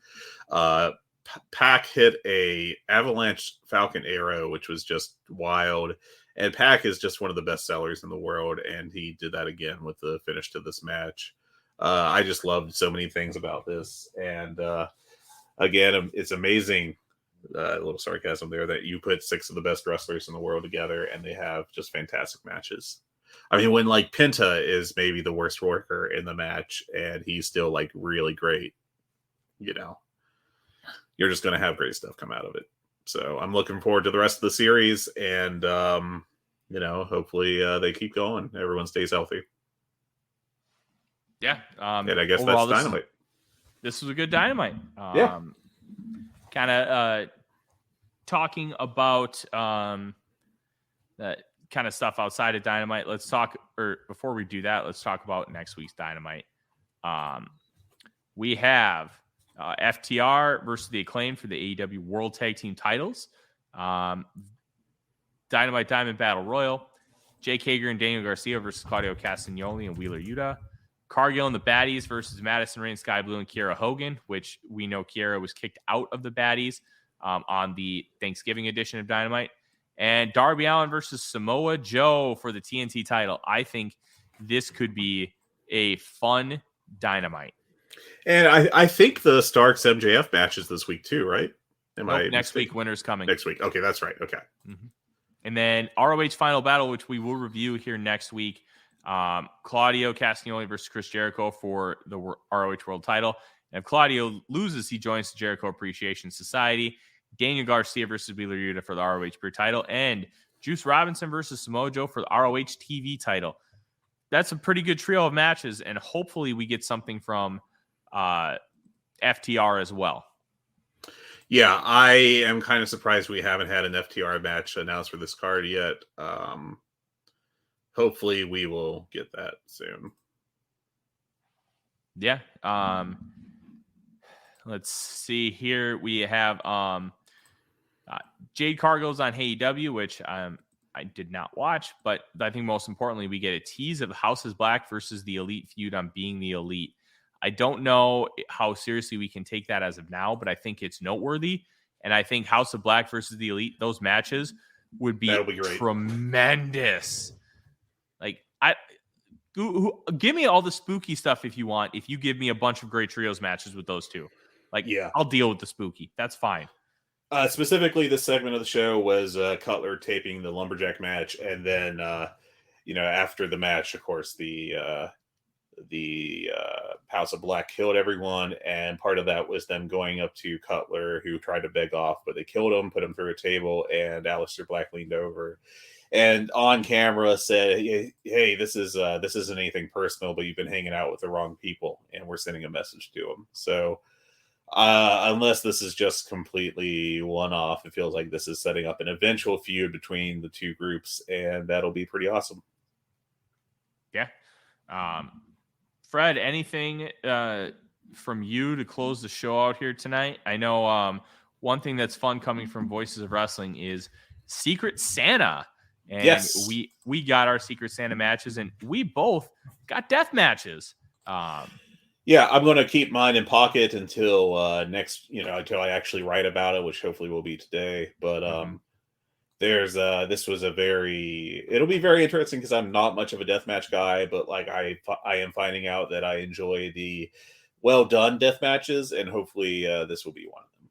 Pac hit a Avalanche Falcon Arrow, which was just wild. And Pac is just one of the best sellers in the world, and he did that again with the finish to this match. I just loved so many things about this. And again, it's amazing, a little sarcasm there, that you put 6 of the best wrestlers in the world together, and they have just fantastic matches. I mean, when like Penta is maybe the worst worker in the match, and he's still like really great, you know, you're just going to have great stuff come out of it. So I'm looking forward to the rest of the series, and you know, hopefully they keep going. Everyone stays healthy.
Yeah,
and I guess overall, that's Dynamite.
This was a good Dynamite.
Yeah,
kind of talking about that kind of stuff outside of Dynamite. Let's talk, or before we do that, let's talk about next week's Dynamite. We have FTR versus the Acclaim for the AEW World Tag Team titles. Dynamite Diamond Battle Royal. Jake Hager and Daniel Garcia versus Claudio Castagnoli and Wheeler Yuta. Cargill and the Baddies versus Madison Rain, Sky Blue, and Kiera Hogan, which we know Kiera was kicked out of the Baddies on the Thanksgiving edition of Dynamite. And Darby Allin versus Samoa Joe for the TNT title. I think this could be a fun Dynamite. And
I think the Starks MJF match is this week too, right?
Next week, winter's coming.
Next week. Okay, that's right. Okay.
Mm-hmm. And then ROH Final Battle, which we will review here next week. Claudio Castagnoli versus Chris Jericho for the ROH World title. And if Claudio loses, he joins the Jericho Appreciation Society. Daniel Garcia versus Wheeler Yuta for the ROH Pure title. And Juice Robinson versus Samoa Joe for the ROH TV title. That's a pretty good trio of matches, and hopefully we get something from FTR as well.
Yeah, I am kind of surprised we haven't had an FTR match announced for this card yet. Hopefully we will get that soon.
Yeah. Let's see here. We have Jade Cargill's on AEW, which I did not watch, but I think most importantly, we get a tease of House is Black versus the Elite feud on Being the Elite. I don't know how seriously we can take that as of now, but I think it's noteworthy. And I think House of Black versus the Elite, those matches would be tremendous. Like, give me all the spooky stuff if you want. If you give me a bunch of great trios matches with those two, like, yeah, I'll deal with the spooky. That's fine.
Specifically, this segment of the show was Cutler taping the Lumberjack match, and then after the match, of course, the House of Black killed everyone, and part of that was them going up to Cutler, who tried to beg off, but they killed him, put him through a table, and Aleister Black leaned over and on camera said, hey, this isn't anything personal, but you've been hanging out with the wrong people, and we're sending a message to them. So unless this is just completely one-off, it feels like this is setting up an eventual feud between the two groups, and that'll be pretty awesome.
Yeah. Fred, anything from you to close the show out here tonight? I know one thing that's fun coming from Voices of Wrestling is Secret Santa. And
Yes.
we got our Secret Santa matches, and we both got death matches.
Yeah, I'm going to keep mine in pocket until next, until I actually write about it, which hopefully will be today. But this was it'll be very interesting because I'm not much of a deathmatch guy, but like I am finding out that I enjoy the well done death matches, and hopefully this will be one of them.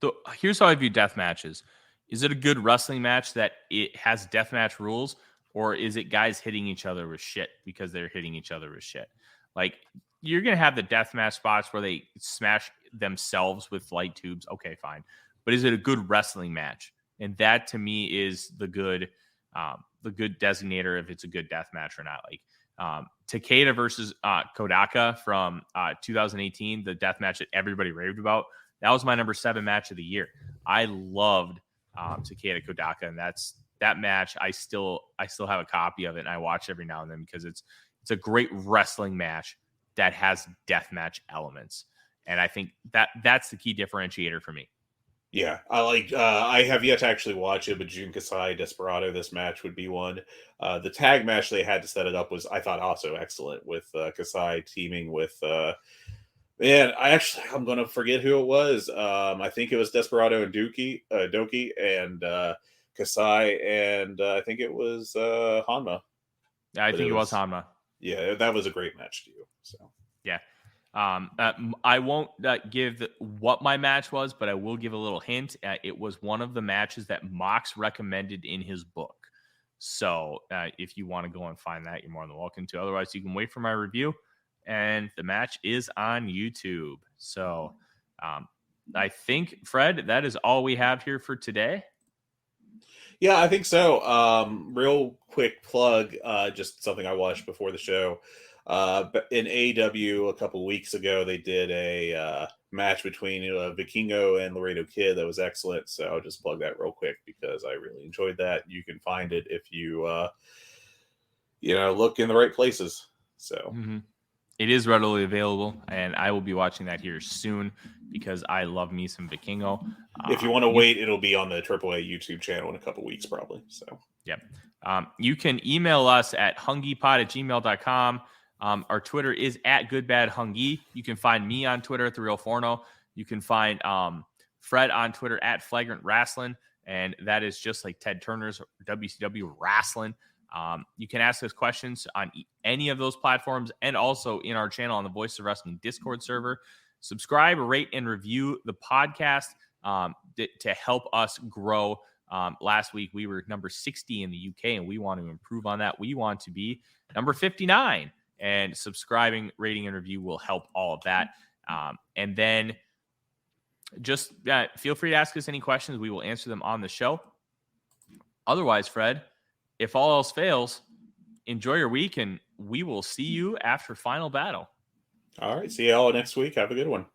So here's how I view death matches. Is it a good wrestling match that it has deathmatch rules, or is it guys hitting each other with shit because they're hitting each other with shit? Like, you're going to have the deathmatch spots where they smash themselves with light tubes. Okay, fine. But is it a good wrestling match? And that to me is the good designator if it's a good deathmatch or not. Like Takeda versus Kodaka from 2018, the deathmatch that everybody raved about. That was my number 7 match of the year. I loved Takeda Kodaka, and that match. I still have a copy of it, and I watch every now and then because it's a great wrestling match that has deathmatch elements, and I think that's the key differentiator for me.
Yeah, I have yet to actually watch it, but Jun Kasai Desperado, this match would be one. The tag match they had to set it up was, I thought, also excellent with Kasai teaming with. I'm going to forget who it was. I think it was Desperado and Doki, and Kasai, and I think it was Hanma.
I think it was Hanma.
Yeah, that was a great match too. So
yeah, I won't give what my match was, but I will give a little hint. It was one of the matches that Mox recommended in his book. So if you want to go and find that, you're more than welcome to. Otherwise, you can wait for my review. And the match is on YouTube. So I think, Fred, that is all we have here for today.
Yeah, I think so. Real quick plug, just something I watched before the show. In AEW a couple weeks ago, they did a match between Vikingo and Laredo Kid that was excellent. So I'll just plug that real quick because I really enjoyed that. You can find it if you, look in the right places. So.
Mm-hmm. It is readily available, and I will be watching that here soon because I love me some Vikingo.
If you want to wait, it'll be on the AAA YouTube channel in a couple weeks, probably. So,
yep. You can email us at hungeepod@gmail.com. Our Twitter is @goodbadhungee. You can find me on Twitter at @TheRealForno. You can find Fred on Twitter @FlagrantWrestling, and that is just like Ted Turner's WCW Wrestling. You can ask us questions on any of those platforms and also in our channel on the Voice of Wrestling Discord server. Subscribe, rate, and review the podcast to help us grow. Last week, we were number 60 in the UK, and we want to improve on that. We want to be number 59, and subscribing, rating, and review will help all of that. And then just feel free to ask us any questions. We will answer them on the show. Otherwise, Fred, if all else fails, enjoy your week, and we will see you after Final Battle.
All right. See you all next week. Have a good one.